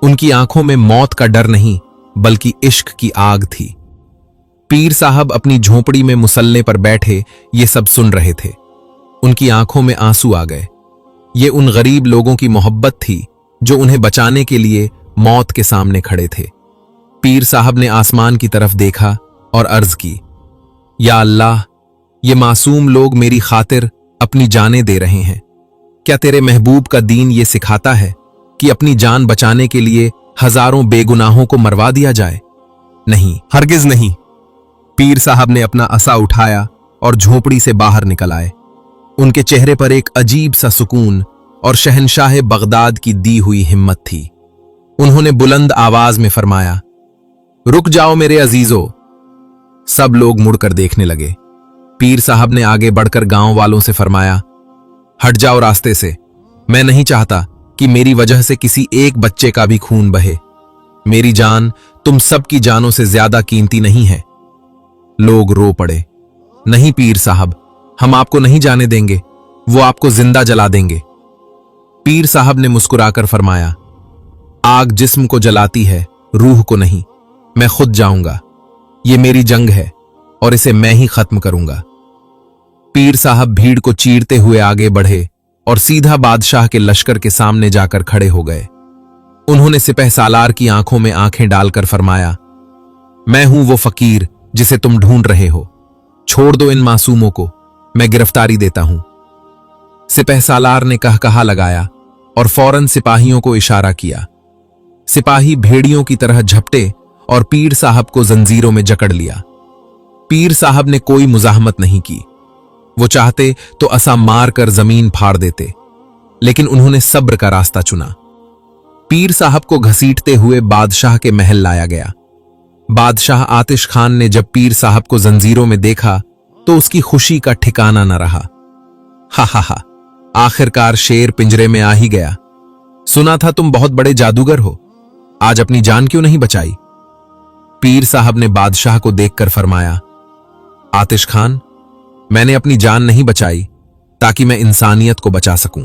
उनकी आंखों में मौत का डर नहीं, बल्कि इश्क की आग थी। पीर साहब अपनी झोपड़ी में मुसल्ले पर बैठे ये सब सुन रहे थे। उनकी आंखों में आंसू आ गए। ये उन गरीब लोगों की मोहब्बत थी जो उन्हें बचाने के लिए मौत के सामने खड़े थे। पीर साहब ने आसमान की तरफ देखा और अर्ज की, या अल्लाह, ये मासूम लोग मेरी खातिर अपनी जानें दे रहे हैं। क्या तेरे महबूब का दीन ये सिखाता है कि अपनी जान बचाने के लिए हजारों बेगुनाहों को मरवा दिया जाए? नहीं, हरगिज नहीं। पीर साहब ने अपना असा उठाया और झोपड़ी से बाहर निकल आए। उनके चेहरे पर एक अजीब सा सुकून और शहनशाह बगदाद की दी हुई हिम्मत थी। उन्होंने बुलंद आवाज में फरमाया, रुक जाओ मेरे अजीजों। सब लोग मुड़कर देखने लगे। पीर साहब ने आगे बढ़कर गांव वालों से फरमाया, हट जाओ रास्ते से। मैं नहीं चाहता कि मेरी वजह से किसी एक बच्चे का भी खून बहे। मेरी जान तुम सब की जानों से ज्यादा कीमती नहीं है। लोग रो पड़े, नहीं पीर साहब, हम आपको नहीं जाने देंगे, वो आपको जिंदा जला देंगे। पीर साहब ने मुस्कुराकर फरमाया, आग जिस्म को जलाती है, रूह को नहीं। मैं खुद जाऊंगा। ये मेरी जंग है और इसे मैं ही खत्म करूंगा। पीर साहब भीड़ को चीरते हुए आगे बढ़े और सीधा बादशाह के लश्कर के सामने जाकर खड़े हो गए। उन्होंने सिपह सालार की आंखों में आंखें डालकर फरमाया, मैं हूं वो फकीर जिसे तुम ढूंढ रहे हो, छोड़ दो इन मासूमों को, मैं गिरफ्तारी देता हूं। सिपह सालार ने कहकहा लगाया और फौरन सिपाहियों को इशारा किया। सिपाही भेड़ियों की तरह झपटे और पीर साहब को जंजीरों में जकड़ लिया। पीर साहब ने कोई मुजाहमत नहीं की। वो चाहते तो असा मार कर जमीन फाड़ देते, लेकिन उन्होंने सब्र का रास्ता चुना। पीर साहब को घसीटते हुए बादशाह के महल लाया गया। बादशाह आतिश खान ने जब पीर साहब को जंजीरों में देखा तो उसकी खुशी का ठिकाना न रहा। हा हा हा, आखिरकार शेर पिंजरे में आ ही गया। सुना था तुम बहुत बड़े जादूगर हो, आज अपनी जान क्यों नहीं बचाई? पीर साहब ने बादशाह को देखकर फरमाया, आतिश खान, मैंने अपनी जान नहीं बचाई ताकि मैं इंसानियत को बचा सकूं।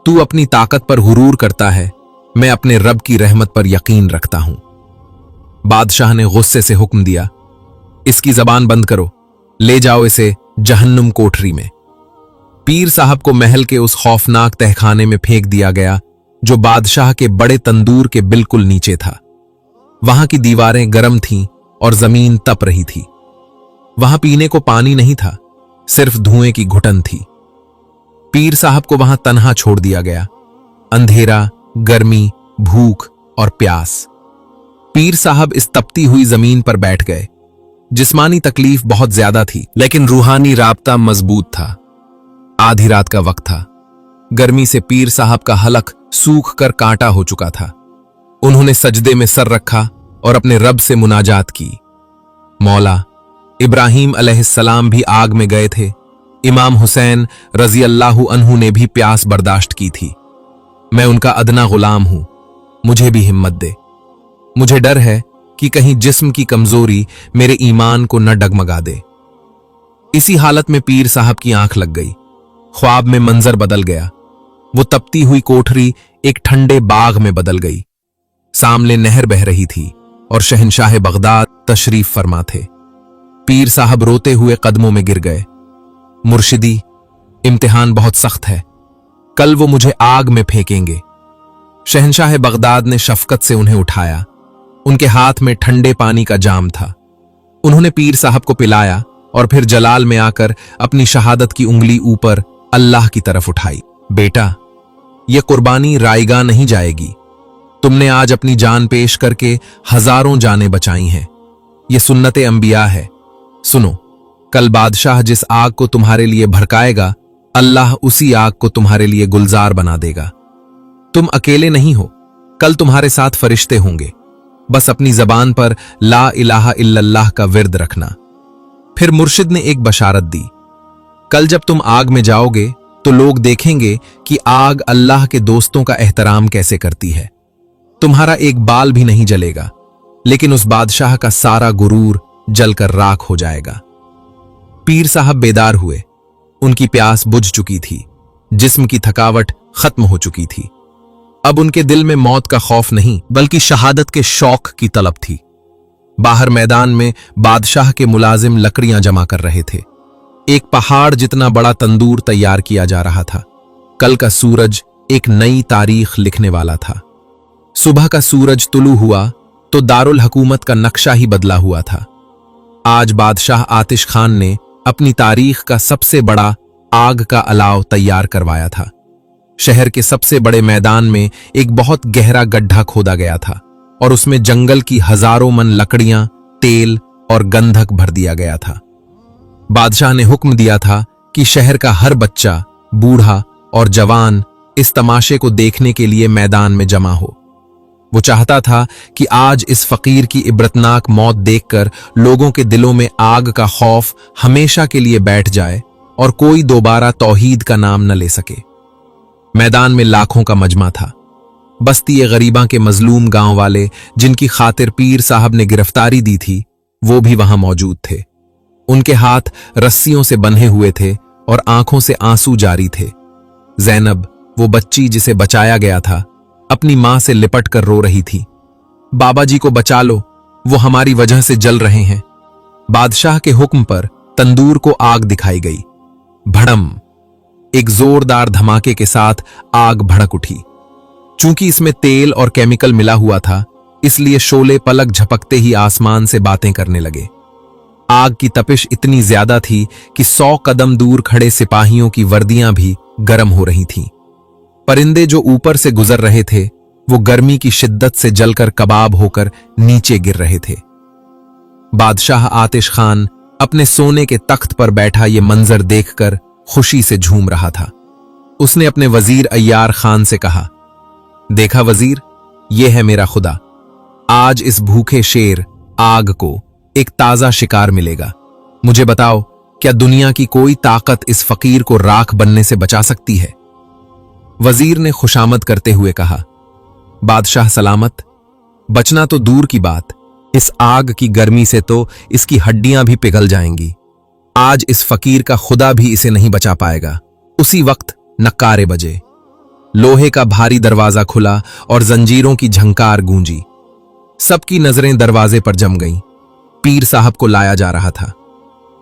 तू अपनी ताकत पर हुरूर करता है, मैं अपने रब की रहमत पर यकीन रखता हूं। बादशाह ने गुस्से से हुक्म दिया, इसकी जबान बंद करो, ले जाओ इसे जहन्नुम कोठरी में। पीर साहब को महल के उस खौफनाक तहखाने में फेंक दिया गया जो बादशाह के बड़े तंदूर के बिल्कुल नीचे था। वहां की दीवारें गर्म थीं और जमीन तप रही थी। वहां पीने को पानी नहीं था, सिर्फ धुएं की घुटन थी। पीर साहब को वहां तन्हा छोड़ दिया गया। अंधेरा, गर्मी, भूख और प्यास। पीर साहब इस तपती हुई जमीन पर बैठ गए। जिस्मानी तकलीफ बहुत ज्यादा थी, लेकिन रूहानी राबता मजबूत था। आधी रात का वक्त था। गर्मी से पीर साहब का हलक सूख कर कांटा हो चुका था। उन्होंने सजदे में सर रखा और अपने रब से मुनाजात की। मौला, इब्राहिम अलैहिस्सलाम भी आग में गए थे। इमाम हुसैन रजी अल्लाहु अन्हु ने भी प्यास बर्दाश्त की थी। मैं उनका अदना गुलाम हूं, मुझे भी हिम्मत दे। मुझे डर है कि कहीं जिस्म की कमजोरी मेरे ईमान को न डगमगा दे। इसी हालत में पीर साहब की आंख लग गई। ख्वाब में मंजर बदल गया। वो तपती हुई कोठरी एक ठंडे बाग में बदल गई। सामने नहर बह रही थी और शहंशाह बगदाद तशरीफ फरमा थे। पीर साहब रोते हुए कदमों में गिर गए। मुर्शिदी, इम्तिहान बहुत सख्त है, कल वो मुझे आग में फेंकेंगे। शहंशाह बगदाद ने शफकत से उन्हें उठाया। उनके हाथ में ठंडे पानी का जाम था। उन्होंने पीर साहब को पिलाया और फिर जलाल में आकर अपनी शहादत की उंगली ऊपर अल्लाह की तरफ उठाई। बेटा, यह कुर्बानी रायगा नहीं जाएगी। तुमने आज अपनी जान पेश करके हजारों जानें बचाई हैं। यह सुन्नते अंबिया है। सुनो, कल बादशाह जिस आग को तुम्हारे लिए भड़काएगा, अल्लाह उसी आग को तुम्हारे लिए गुलजार बना देगा। तुम अकेले नहीं हो, कल तुम्हारे साथ फरिश्ते होंगे। बस अपनी जबान पर ला इलाहा इल्लल्लाह का विर्द रखना। फिर मुर्शिद ने एक बशारत दी, कल जब तुम आग में जाओगे तो लोग देखेंगे कि आग अल्लाह के दोस्तों का एहतराम कैसे करती है। तुम्हारा एक बाल भी नहीं जलेगा, लेकिन उस बादशाह का सारा गुरूर जलकर राख हो जाएगा। पीर साहब बेदार हुए। उनकी प्यास बुझ चुकी थी, जिस्म की थकावट खत्म हो चुकी थी। अब उनके दिल में मौत का खौफ नहीं, बल्कि शहादत के शौक की तलब थी। बाहर मैदान में बादशाह के मुलाजिम लकड़ियां जमा कर रहे थे। एक पहाड़ जितना बड़ा तंदूर तैयार किया जा रहा था। कल का सूरज एक नई तारीख लिखने वाला था। सुबह का सूरज तुलू हुआ तो दारुल हुकूमत का नक्शा ही बदला हुआ था। आज बादशाह आतिश खान ने अपनी तारीख का सबसे बड़ा आग का अलाव तैयार करवाया था। शहर के सबसे बड़े मैदान में एक बहुत गहरा गड्ढा खोदा गया था और उसमें जंगल की हजारों मन लकड़ियां, तेल और गंधक भर दिया गया था। बादशाह ने हुक्म दिया था कि शहर का हर बच्चा, बूढ़ा और जवान इस तमाशे को देखने के लिए मैदान में जमा हो। वो चाहता था कि आज इस फकीर की इबरतनाक मौत देखकर लोगों के दिलों में आग का खौफ हमेशा के लिए बैठ जाए और कोई दोबारा तौहीद का नाम न ले सके। मैदान में लाखों का मजमा था। बस्ती गरीबा के मजलूम गांव वाले जिनकी खातिर पीर साहब ने गिरफ्तारी दी थी, वो भी वहां मौजूद थे। उनके हाथ रस्सियों से बंधे हुए थे और आंखों से आंसू जारी थे। जैनब, वो बच्ची जिसे बचाया गया था, अपनी मां से लिपट कर रो रही थी। बाबा जी को बचा लो, वो हमारी वजह से जल रहे हैं। बादशाह के हुक्म पर तंदूर को आग दिखाई गई। भड़म, एक जोरदार धमाके के साथ आग भड़क उठी। चूंकि इसमें तेल और केमिकल मिला हुआ था, इसलिए शोले पलक झपकते ही आसमान से बातें करने लगे। आग की तपिश इतनी ज्यादा थी कि 100 कदम दूर खड़े सिपाहियों की वर्दियां भी गर्म हो रही थीं। परिंदे जो ऊपर से गुजर रहे थे, वो गर्मी की शिद्दत से जलकर कबाब होकर नीचे गिर रहे थे। बादशाह आतिश खान अपने सोने के तख्त पर बैठा ये मंजर देखकर खुशी से झूम रहा था। उसने अपने वजीर अय्यार खान से कहा, देखा वजीर, ये है मेरा खुदा। आज इस भूखे शेर आग को एक ताजा शिकार मिलेगा। मुझे बताओ, क्या दुनिया की कोई ताकत इस फकीर को राख बनने से बचा सकती है? वजीर ने खुशामद करते हुए कहा, बादशाह सलामत, बचना तो दूर की बात, इस आग की गर्मी से तो इसकी हड्डियां भी पिघल जाएंगी। आज इस फकीर का खुदा भी इसे नहीं बचा पाएगा। उसी वक्त नक्कारे बजे, लोहे का भारी दरवाजा खुला और जंजीरों की झंकार गूंजी। सबकी नजरें दरवाजे पर जम गईं। पीर साहब को लाया जा रहा था।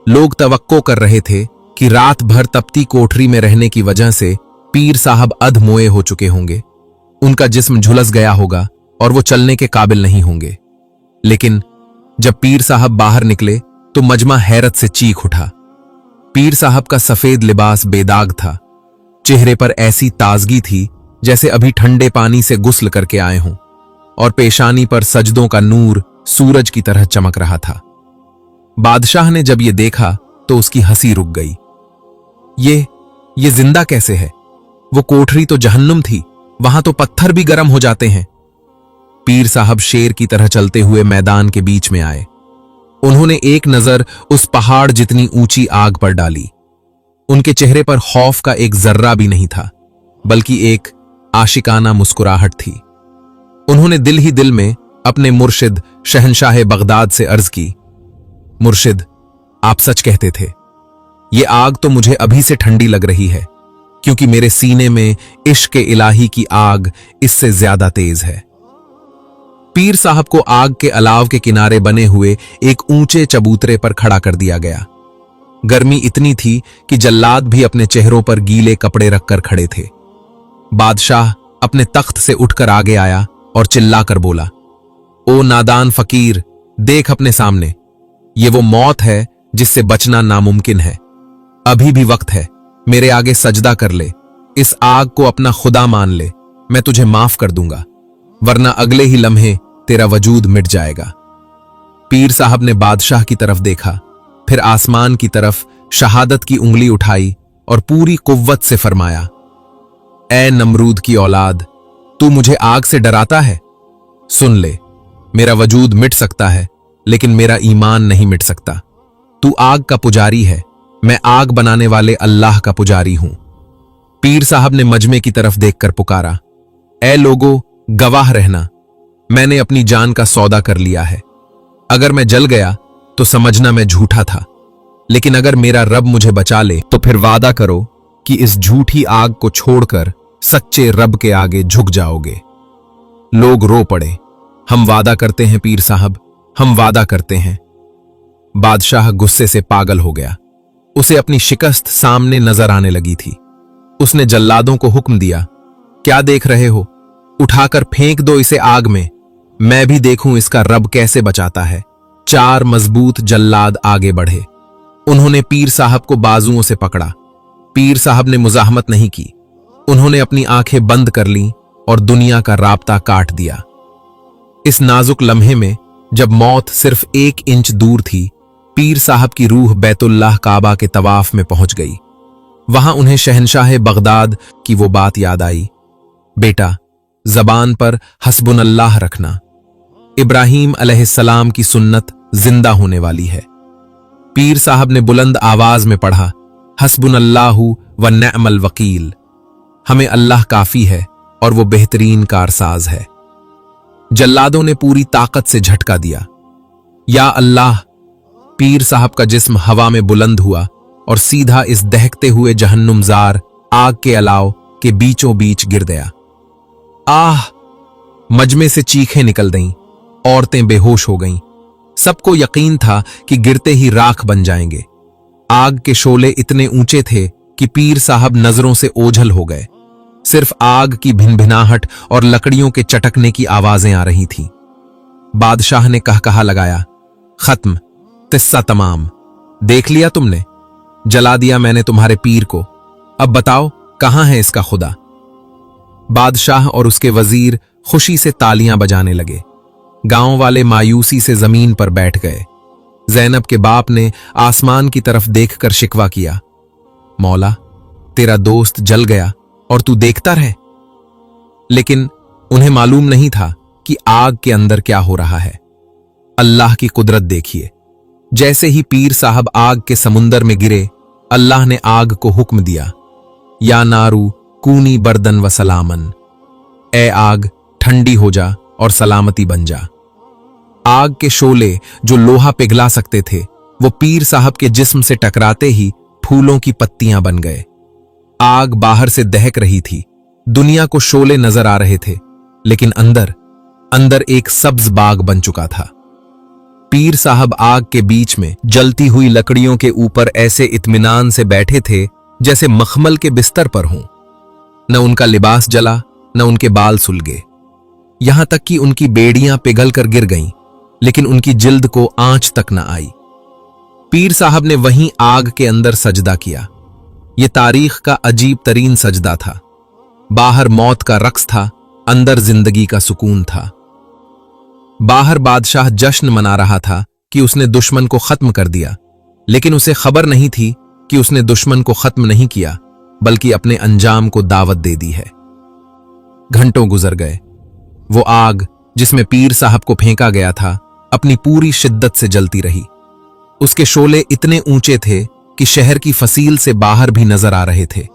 लोग तवक्को कर रहे थे कि रात भर तपती कोठरी में रहने की वजह से पीर साहब अधमोए हो चुके होंगे, उनका जिस्म झुलस गया होगा और वो चलने के काबिल नहीं होंगे। लेकिन जब पीर साहब बाहर निकले तो मजमा हैरत से चीख उठा। पीर साहब का सफेद लिबास बेदाग था। चेहरे पर ऐसी ताजगी थी जैसे अभी ठंडे पानी से गुस्ल करके आए हों, और पेशानी पर सजदों का नूर सूरज की तरह चमक रहा था। बादशाह ने जब ये देखा तो उसकी हंसी रुक गई। ये जिंदा कैसे है? वो कोठरी तो जहन्नुम थी, वहां तो पत्थर भी गर्म हो जाते हैं। पीर साहब शेर की तरह चलते हुए मैदान के बीच में आए। उन्होंने एक नजर उस पहाड़ जितनी ऊंची आग पर डाली। उनके चेहरे पर खौफ का एक जर्रा भी नहीं था, बल्कि एक आशिकाना मुस्कुराहट थी। उन्होंने दिल ही दिल में अपने मुर्शिद शहनशाह बगदाद से अर्ज की, मुर्शिद, आप सच कहते थे। ये आग तो मुझे अभी से ठंडी लग रही है, क्योंकि मेरे सीने में इश्क इलाही की आग इससे ज्यादा तेज है। पीर साहब को आग के अलाव के किनारे बने हुए एक ऊंचे चबूतरे पर खड़ा कर दिया गया। गर्मी इतनी थी कि जल्लाद भी अपने चेहरों पर गीले कपड़े रखकर खड़े थे। बादशाह अपने तख्त से उठकर आगे आया और चिल्लाकर बोला, ओ नादान फकीर, देख अपने सामने, ये वो मौत है जिससे बचना नामुमकिन है। अभी भी वक्त है, मेरे आगे सजदा कर ले, इस आग को अपना खुदा मान ले, मैं तुझे माफ कर दूंगा, वरना अगले ही लम्हे तेरा वजूद मिट जाएगा। पीर साहब ने बादशाह की तरफ देखा, फिर आसमान की तरफ शहादत की उंगली उठाई और पूरी कुव्वत से फरमाया, ए नमरूद की औलाद, तू मुझे आग से डराता है? सुन ले, मेरा वजूद मिट सकता है, लेकिन मेरा ईमान नहीं मिट सकता। तू आग का पुजारी है, मैं आग बनाने वाले अल्लाह का पुजारी हूं। पीर साहब ने मजमे की तरफ देखकर पुकारा, ए लोगो, गवाह रहना, मैंने अपनी जान का सौदा कर लिया है। अगर मैं जल गया तो समझना मैं झूठा था, लेकिन अगर मेरा रब मुझे बचा ले तो फिर वादा करो कि इस झूठी आग को छोड़कर सच्चे रब के आगे झुक जाओगे। लोग रो पड़े, हम वादा करते हैं पीर साहब, हम वादा करते हैं। बादशाह गुस्से से पागल हो गया। उसे अपनी शिकस्त सामने नजर आने लगी थी। उसने जल्लादों को हुक्म दिया, क्या देख रहे हो, उठाकर फेंक दो इसे आग में, मैं भी देखूं इसका रब कैसे बचाता है। 4 मजबूत जल्लाद आगे बढ़े। उन्होंने पीर साहब को बाजुओं से पकड़ा। पीर साहब ने मुजाहमत नहीं की। उन्होंने अपनी आंखें बंद कर लीं और दुनिया का राब्ता काट दिया। इस नाजुक लम्हे में जब मौत सिर्फ 1 इंच दूर थी, पीर साहब की रूह बैतुल्लाह काबा के तवाफ में पहुंच गई। वहां उन्हें शहनशाह बगदाद की वो बात याद आई, बेटा, जबान पर हस्बुनल्लाह रखना, इब्राहीम अलैहिस्सलाम की सुन्नत जिंदा होने वाली है। पीर साहब ने बुलंद आवाज में पढ़ा, हस्बुनल्लाहु व निअमल वकील, हमें अल्लाह काफी है और वो बेहतरीन कारसाज है। जल्लादों ने पूरी ताकत से झटका दिया। या अल्लाह! पीर साहब का जिस्म हवा में बुलंद हुआ और सीधा इस दहकते हुए जहन्नुमजार आग के अलाव के बीचों बीच गिर गया। आह! मजमे से चीखें निकल गईं, औरतें बेहोश हो गईं। सबको यकीन था कि गिरते ही राख बन जाएंगे। आग के शोले इतने ऊंचे थे कि पीर साहब नजरों से ओझल हो गए। सिर्फ आग की भिनभिनाहट और लकड़ियों के चटकने की आवाजें आ रही थीं। बादशाह ने कहकहा लगाया, खत्म, किस्सा तमाम। देख लिया तुमने, जला दिया मैंने तुम्हारे पीर को। अब बताओ कहां है इसका खुदा। बादशाह और उसके वजीर खुशी से तालियां बजाने लगे। गांव वाले मायूसी से जमीन पर बैठ गए। ज़ैनब के बाप ने आसमान की तरफ देखकर शिकवा किया, मौला, तेरा दोस्त जल गया और तू देखता रहे। लेकिन उन्हें मालूम नहीं था कि आग के अंदर क्या हो रहा है। अल्लाह की कुदरत देखिए। जैसे ही पीर साहब आग के समुंदर में गिरे, अल्लाह ने आग को हुक्म दिया, या नारू कूनी बर्दन व सलामन, ए आग ठंडी हो जा और सलामती बन जा। आग के शोले जो लोहा पिघला सकते थे, वो पीर साहब के जिस्म से टकराते ही फूलों की पत्तियां बन गए। आग बाहर से दहक रही थी, दुनिया को शोले नजर आ रहे थे, लेकिन अंदर अंदर एक सब्ज बाग बन चुका था। पीर साहब आग के बीच में जलती हुई लकड़ियों के ऊपर ऐसे इत्मीनान से बैठे थे जैसे मखमल के बिस्तर पर हों। न उनका लिबास जला, न उनके बाल सुलगे, यहां तक कि उनकी बेड़ियां पिघल कर गिर गईं, लेकिन उनकी जिल्द को आंच तक न आई। पीर साहब ने वहीं आग के अंदर सजदा किया। यह तारीख का अजीब तरीन सजदा था। बाहर मौत का रक्स था, अंदर जिंदगी का सुकून था। बाहर बादशाह जश्न मना रहा था कि उसने दुश्मन को खत्म कर दिया, लेकिन उसे खबर नहीं थी कि उसने दुश्मन को खत्म नहीं किया, बल्कि अपने अंजाम को दावत दे दी है। घंटों गुजर गए। वो आग जिसमें पीर साहब को फेंका गया था, अपनी पूरी शिद्दत से जलती रही। उसके शोले इतने ऊंचे थे कि शहर की फसील से बाहर भी नजर आ रहे थे।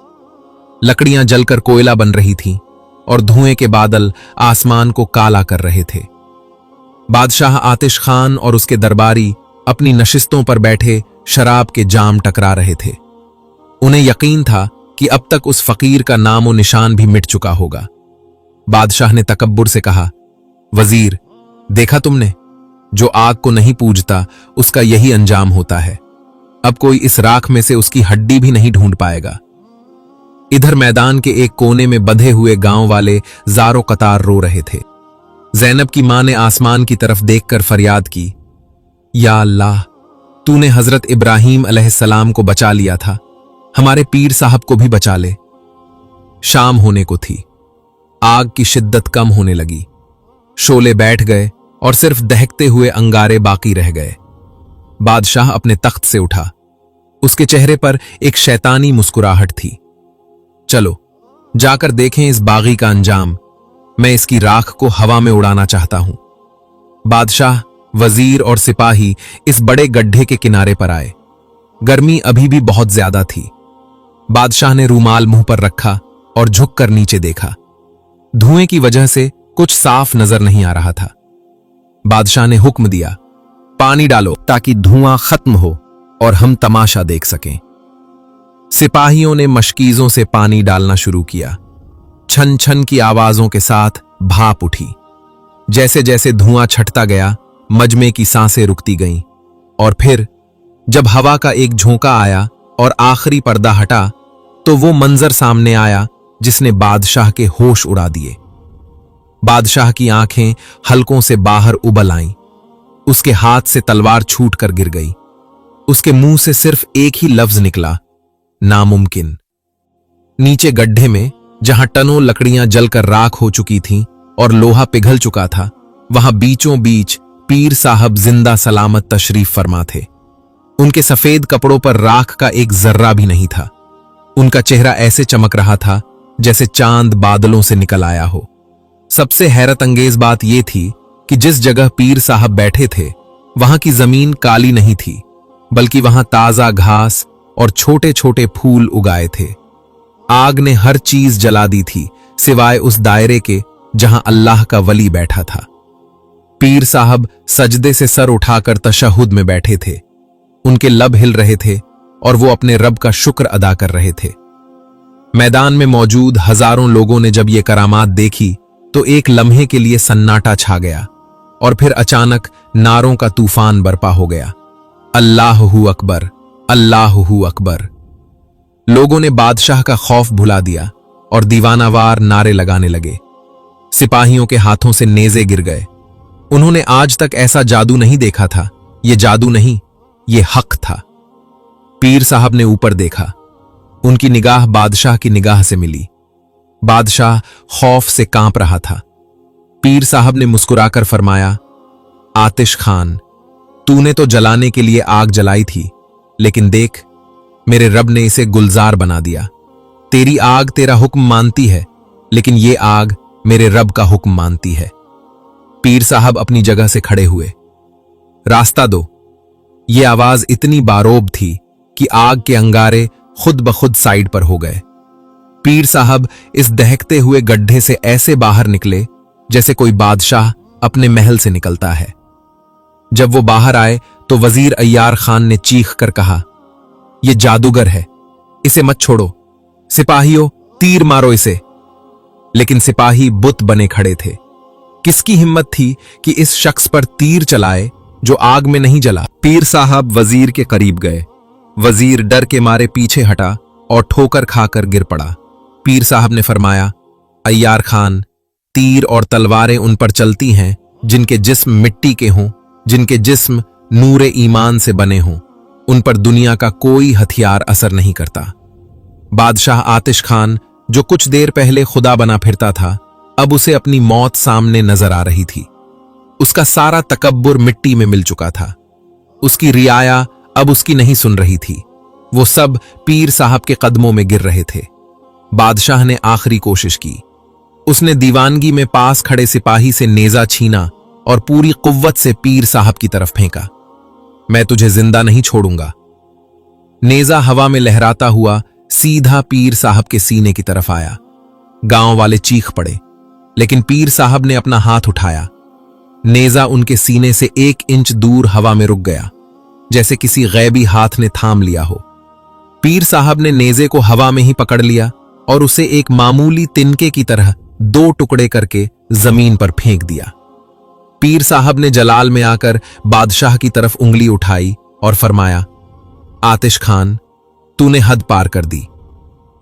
लकड़ियां जलकर कोयला बन रही थीं और धुएं के बादल आसमान को काला कर रहे थे। बादशाह आतिश खान और उसके दरबारी अपनी नशिस्तों पर बैठे शराब के जाम टकरा रहे थे। उन्हें यकीन था कि अब तक उस फकीर का नामो निशान भी मिट चुका होगा। बादशाह ने तकब्बुर से कहा, वजीर, देखा तुमने, जो आग को नहीं पूजता उसका यही अंजाम होता है। अब कोई इस राख में से उसकी हड्डी भी नहीं ढूंढ पाएगा। इधर मैदान के एक कोने में बंधे हुए गांव वाले जारो कतार रो रहे थे। ज़ैनब की मां ने आसमान की तरफ देखकर फरियाद की, या अल्लाह, तूने हजरत इब्राहीम अलैहिस्सलाम को बचा लिया था, हमारे पीर साहब को भी बचा ले। शाम होने को थी। आग की शिद्दत कम होने लगी। शोले बैठ गए और सिर्फ दहकते हुए अंगारे बाकी रह गए। बादशाह अपने तख्त से उठा। उसके चेहरे पर एक शैतानी मुस्कुराहट थी। चलो जाकर देखें इस बागी का अंजाम। मैं इसकी राख को हवा में उड़ाना चाहता हूं। बादशाह, वजीर और सिपाही इस बड़े गड्ढे के किनारे पर आए। गर्मी अभी भी बहुत ज्यादा थी। बादशाह ने रूमाल मुंह पर रखा और झुककर नीचे देखा। धुएं की वजह से कुछ साफ नजर नहीं आ रहा था। बादशाह ने हुक्म दिया, पानी डालो ताकि धुआं खत्म हो और हम तमाशा देख सकें। सिपाहियों ने मशकीजों से पानी डालना शुरू किया। छन छन की आवाजों के साथ भाप उठी। जैसे जैसे धुआं छटता गया, मजमे की सांसें रुकती गईं, और फिर जब हवा का एक झोंका आया और आखिरी पर्दा हटा, तो वो मंजर सामने आया जिसने बादशाह के होश उड़ा दिए। बादशाह की आंखें हलकों से बाहर उबल आईं। उसके हाथ से तलवार छूट कर गिर गई। उसके मुंह से सिर्फ एक ही लफ्ज निकला, नामुमकिन। नीचे गड्ढे में, जहां टनों लकड़ियां जलकर राख हो चुकी थीं और लोहा पिघल चुका था, वहां बीचों बीच पीर साहब जिंदा सलामत तशरीफ फरमा थे। उनके सफेद कपड़ों पर राख का एक जर्रा भी नहीं था। उनका चेहरा ऐसे चमक रहा था जैसे चांद बादलों से निकल आया हो। सबसे हैरत अंगेज बात यह थी कि जिस जगह पीर साहब बैठे थे, वहां की जमीन काली नहीं थी, बल्कि वहां ताजा घास और छोटे छोटे फूल उगाए थे। आग ने हर चीज जला दी थी सिवाय उस दायरे के जहां अल्लाह का वली बैठा था। पीर साहब सजदे से सर उठाकर तशहुद में बैठे थे। उनके लब हिल रहे थे और वो अपने रब का शुक्र अदा कर रहे थे। मैदान में मौजूद हजारों लोगों ने जब ये करामात देखी तो एक लम्हे के लिए सन्नाटा छा गया और फिर अचानक नारों का तूफान बरपा हो गया। अल्लाहु अकबर, अल्लाहु अकबर। लोगों ने बादशाह का खौफ भुला दिया और दीवानावार नारे लगाने लगे। सिपाहियों के हाथों से नेज़े गिर गए। उन्होंने आज तक ऐसा जादू नहीं देखा था। ये जादू नहीं, ये हक था। पीर साहब ने ऊपर देखा। उनकी निगाह बादशाह की निगाह से मिली। बादशाह खौफ से कांप रहा था। पीर साहब ने मुस्कुराकर फरमाया, आतिश खान, तूने तो जलाने के लिए आग जलाई थी, लेकिन देख, मेरे रब ने इसे गुलजार बना दिया। तेरी आग तेरा हुक्म मानती है, लेकिन ये आग मेरे रब का हुक्म मानती है। पीर साहब अपनी जगह से खड़े हुए। रास्ता दो। ये आवाज इतनी बारोब थी कि आग के अंगारे खुद ब खुद साइड पर हो गए। पीर साहब इस दहकते हुए गड्ढे से ऐसे बाहर निकले जैसे कोई बादशाह अपने महल से निकलता है। जब वो बाहर आए तो वजीर अय्यार खान ने चीख कर कहा, यह जादूगर है, इसे मत छोड़ो। सिपाहियों, तीर मारो इसे। लेकिन सिपाही बुत बने खड़े थे। किसकी हिम्मत थी कि इस शख्स पर तीर चलाए जो आग में नहीं जला। पीर साहब वजीर के करीब गए। वजीर डर के मारे पीछे हटा और ठोकर खाकर गिर पड़ा। पीर साहब ने फरमाया, अय्यार खान, तीर और तलवारें उन पर चलती हैं जिनके जिस्म मिट्टी के हों, जिनके जिस्म नूरे ईमान से बने हों। उन पर दुनिया का कोई हथियार असर नहीं करता। बादशाह आतिश खान, जो कुछ देर पहले खुदा बना फिरता था, अब उसे अपनी मौत सामने नजर आ रही थी। उसका सारा तकब्बुर मिट्टी में मिल चुका था। उसकी रियाया अब उसकी नहीं सुन रही थी। वो सब पीर साहब के कदमों में गिर रहे थे। बादशाह ने आखिरी कोशिश की। उसने दीवानगी में पास खड़े सिपाही से नेजा छीना और पूरी कुव्वत से पीर साहब की तरफ फेंका। मैं तुझे जिंदा नहीं छोड़ूंगा। नेजा हवा में लहराता हुआ सीधा पीर साहब के सीने की तरफ आया। गांव वाले चीख पड़े, लेकिन पीर साहब ने अपना हाथ उठाया। नेजा उनके सीने से 1 इंच दूर हवा में रुक गया, जैसे किसी गैबी हाथ ने थाम लिया हो। पीर साहब ने नेजे को हवा में ही पकड़ लिया और उसे एक मामूली तिनके की तरह 2 टुकड़े करके जमीन पर फेंक दिया। पीर साहब ने जलाल में आकर बादशाह की तरफ उंगली उठाई और फरमाया, आतिश खान, तूने हद पार कर दी।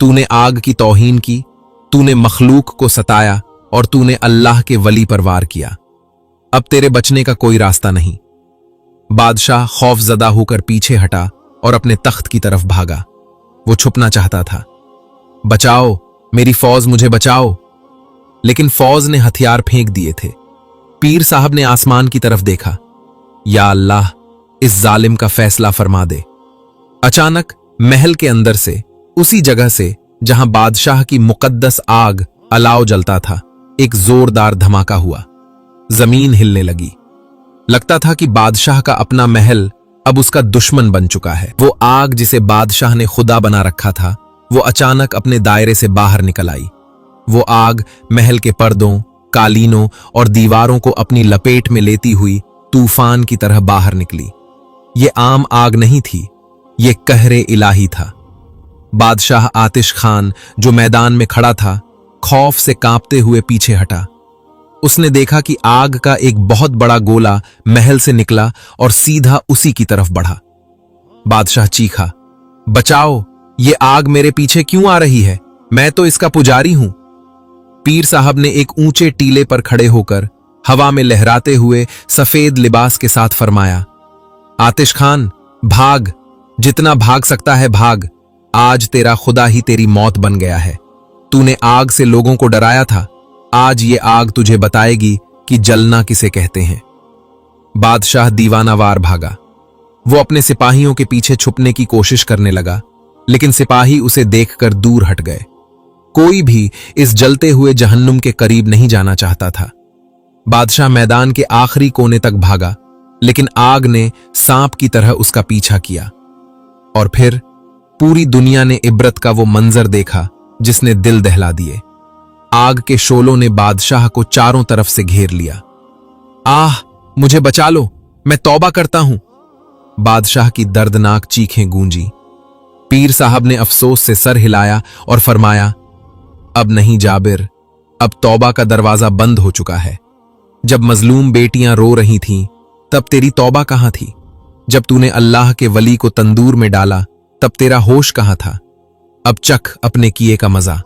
तूने आग की तौहीन की, तूने मखलूक को सताया और तूने अल्लाह के वली पर वार किया। अब तेरे बचने का कोई रास्ता नहीं। बादशाह खौफजदा होकर पीछे हटा और अपने तख्त की तरफ भागा। वो छुपना चाहता था। बचाओ, मेरी फौज, मुझे बचाओ। लेकिन फौज ने हथियार फेंक दिए थे। पीर साहब ने आसमान की तरफ देखा। या अल्लाह, इस जालिम का फैसला फरमा दे। अचानक महल के अंदर से, उसी जगह से जहां बादशाह की मुकद्दस आग अलाव जलता था, एक जोरदार धमाका हुआ। जमीन हिलने लगी। लगता था कि बादशाह का अपना महल अब उसका दुश्मन बन चुका है। वो आग जिसे बादशाह ने खुदा बना रखा था, वो अचानक अपने दायरे से बाहर निकल आई। वो आग महल के पर्दों, कालीनों और दीवारों को अपनी लपेट में लेती हुई तूफान की तरह बाहर निकली। ये आम आग नहीं थी, ये कहरे इलाही था। बादशाह आतिश खान, जो मैदान में खड़ा था, खौफ से कांपते हुए पीछे हटा। उसने देखा कि आग का एक बहुत बड़ा गोला महल से निकला और सीधा उसी की तरफ बढ़ा। बादशाह चीखा, बचाओ, ये आग मेरे पीछे क्यों आ रही है? मैं तो इसका पुजारी हूं। पीर साहब ने एक ऊंचे टीले पर खड़े होकर हवा में लहराते हुए सफेद लिबास के साथ फरमाया, आतिश खान, भाग, जितना भाग सकता है भाग। आज तेरा खुदा ही तेरी मौत बन गया है। तूने आग से लोगों को डराया था, आज ये आग तुझे बताएगी कि जलना किसे कहते हैं। बादशाह दीवानावार भागा। वो अपने सिपाहियों के पीछे छुपने की कोशिश करने लगा, लेकिन सिपाही उसे देखकर दूर हट गए। कोई भी इस जलते हुए जहन्नुम के करीब नहीं जाना चाहता था। बादशाह मैदान के आखिरी कोने तक भागा, लेकिन आग ने सांप की तरह उसका पीछा किया। और फिर पूरी दुनिया ने इबरत का वो मंजर देखा जिसने दिल दहला दिए। आग के शोलों ने बादशाह को चारों तरफ से घेर लिया। आह, मुझे बचा लो, मैं तौबा करता हूं। बादशाह की दर्दनाक चीखें गूंजी। पीर साहब ने अफसोस से सर हिलाया और फरमाया, अब नहीं जाबिर, अब तौबा का दरवाजा बंद हो चुका है। जब मजलूम बेटियां रो रही थीं, तब तेरी तौबा कहां थी? जब तूने अल्लाह के वली को तंदूर में डाला तब तेरा होश कहां था? अब चख अपने किए का मजा।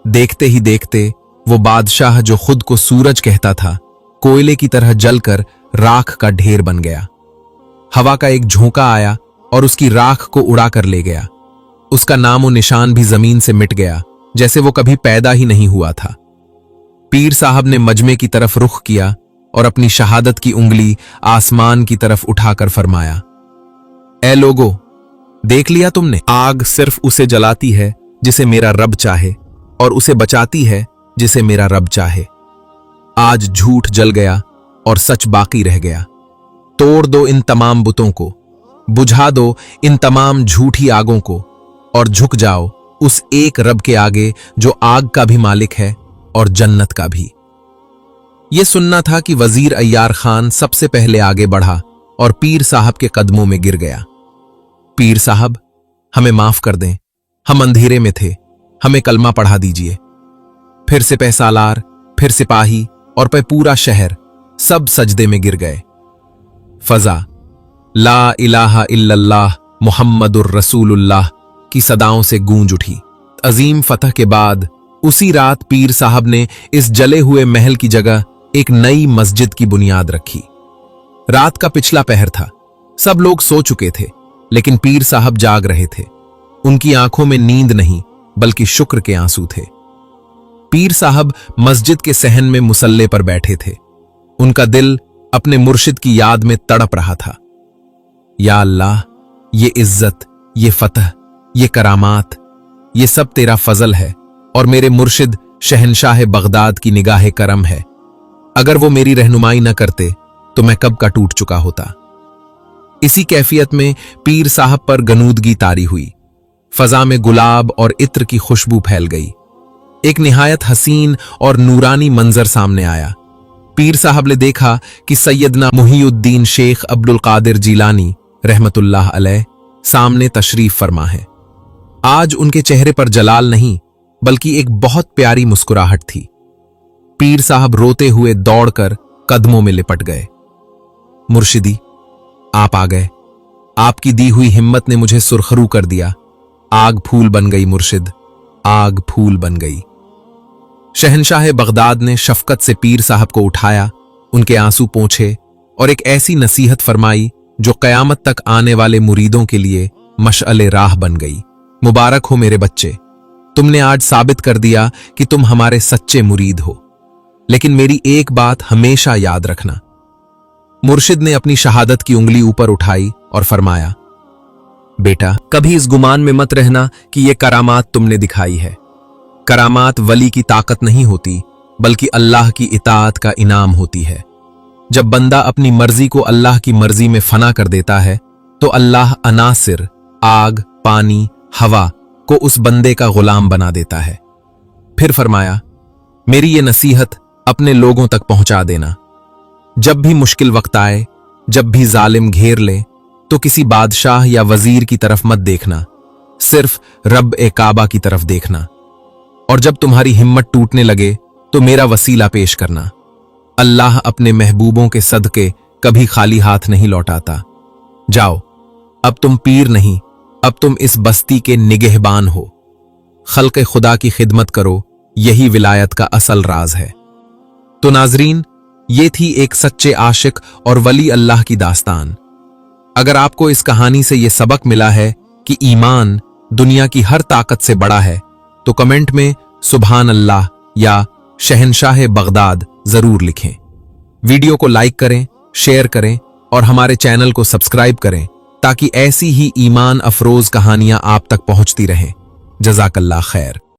देखते ही देखते वो बादशाह जो खुद को सूरज कहता था, कोयले की तरह जलकर राख का ढेर बन गया। हवा का एक झोंका आया और उसकी राख को उड़ा कर ले गया। उसका नामो निशान भी जमीन से मिट गया, जैसे वो कभी पैदा ही नहीं हुआ था। पीर साहब ने मजमे की तरफ रुख किया और अपनी शहादत की उंगली आसमान की तरफ उठाकर फरमाया, ए लोगो, देख लिया तुमने? आग सिर्फ उसे जलाती है जिसे मेरा रब चाहे और उसे बचाती है जिसे मेरा रब चाहे। आज झूठ जल गया और सच बाकी रह गया। तोड़ दो इन तमाम बुतों को, बुझा दो इन तमाम झूठी आगों को और झुक जाओ उस एक रब के आगे जो आग का भी मालिक है और जन्नत का भी। यह सुनना था कि वजीर अय्यार खान सबसे पहले आगे बढ़ा और पीर साहब के कदमों में गिर गया। पीर साहब, हमें माफ कर दें, हम अंधेरे में थे, हमें कलमा पढ़ा दीजिए। फिर सिपह सालार, फिर सिपाही और फिर पूरा शहर सब सजदे में गिर गए। फजा ला इलाहा इल्लल्लाह मुहम्मदुर रसूलुल्लाह की सदाओं से गूंज उठी। अजीम फतह के बाद उसी रात पीर साहब ने इस जले हुए महल की जगह एक नई मस्जिद की बुनियाद रखी। रात का पिछला पहर था, सब लोग सो चुके थे, लेकिन पीर साहब जाग रहे थे। उनकी आंखों में नींद नहीं बल्कि शुक्र के आंसू थे। पीर साहब मस्जिद के सहन में मुसल्ले पर बैठे थे। उनका दिल अपने मुर्शिद की याद में तड़प रहा था। या अल्लाह, ये इज्जत, ये फतह, ये करामात, ये सब तेरा फजल है और मेरे मुर्शिद शहनशाह बगदाद की निगाह करम है। अगर वो मेरी रहनुमाई न करते तो मैं कब का टूट चुका होता। इसी कैफियत में पीर साहब पर गनूदगी तारी हुई। फजा में गुलाब और इत्र की खुशबू फैल गई। एक निहायत हसीन और नूरानी मंजर सामने आया। पीर साहब ने देखा कि सैयदना मुहीउद्दीन शेख अब्दुल कादिर जीलानी रहमतुल्लाह अलैह सामने तशरीफ फरमा है। आज उनके चेहरे पर जलाल नहीं बल्कि एक बहुत प्यारी मुस्कुराहट थी। पीर साहब रोते हुए दौड़कर कदमों में लिपट गए। मुर्शिदी, आप आ गए। आपकी दी हुई हिम्मत ने मुझे सुरखरू कर दिया। आग फूल बन गई मुर्शिद, आग फूल बन गई। शहनशाह बगदाद ने शफकत से पीर साहब को उठाया, उनके आंसू पोंछे और एक ऐसी नसीहत फरमाई जो कयामत तक आने वाले मुरीदों के लिए मशअले राह बन गई। मुबारक हो मेरे बच्चे, तुमने आज साबित कर दिया कि तुम हमारे सच्चे मुरीद हो। लेकिन मेरी एक बात हमेशा याद रखना। मुर्शिद ने अपनी शहादत की उंगली ऊपर उठाई और फरमाया, बेटा, कभी इस गुमान में मत रहना कि ये करामात तुमने दिखाई है। करामात वली की ताकत नहीं होती बल्कि अल्लाह की इताअत का इनाम होती है। जब बंदा अपनी मर्जी को अल्लाह की मर्जी में फना कर देता है तो अल्लाह अनासिर, आग, पानी, हवा को उस बंदे का गुलाम बना देता है। फिर फरमाया, मेरी ये नसीहत अपने लोगों तक पहुंचा देना। जब भी मुश्किल वक्त आए, जब भी जालिम घेर ले, तो किसी बादशाह या वजीर की तरफ मत देखना, सिर्फ रब ए काबा की तरफ देखना। और जब तुम्हारी हिम्मत टूटने लगे तो मेरा वसीला पेश करना। अल्लाह अपने महबूबों के सदके कभी खाली हाथ नहीं लौटाता। जाओ, अब तुम पीर नहीं, अब तुम इस बस्ती के निगहबान हो। खल्क़े खुदा की खिदमत करो, यही विलायत का असल राज है। तो नाजरीन, ये थी एक सच्चे आशिक और वली अल्लाह की दास्तान। अगर आपको इस कहानी से यह सबक मिला है कि ईमान दुनिया की हर ताकत से बड़ा है, तो कमेंट में सुभान अल्लाह या शहनशाह बगदाद जरूर लिखें। वीडियो को लाइक करें, शेयर करें और हमारे चैनल को सब्सक्राइब करें ताकि ऐसी ही ईमान अफरोज कहानियां आप तक पहुंचती रहें। जज़ाकल्लाह खैर।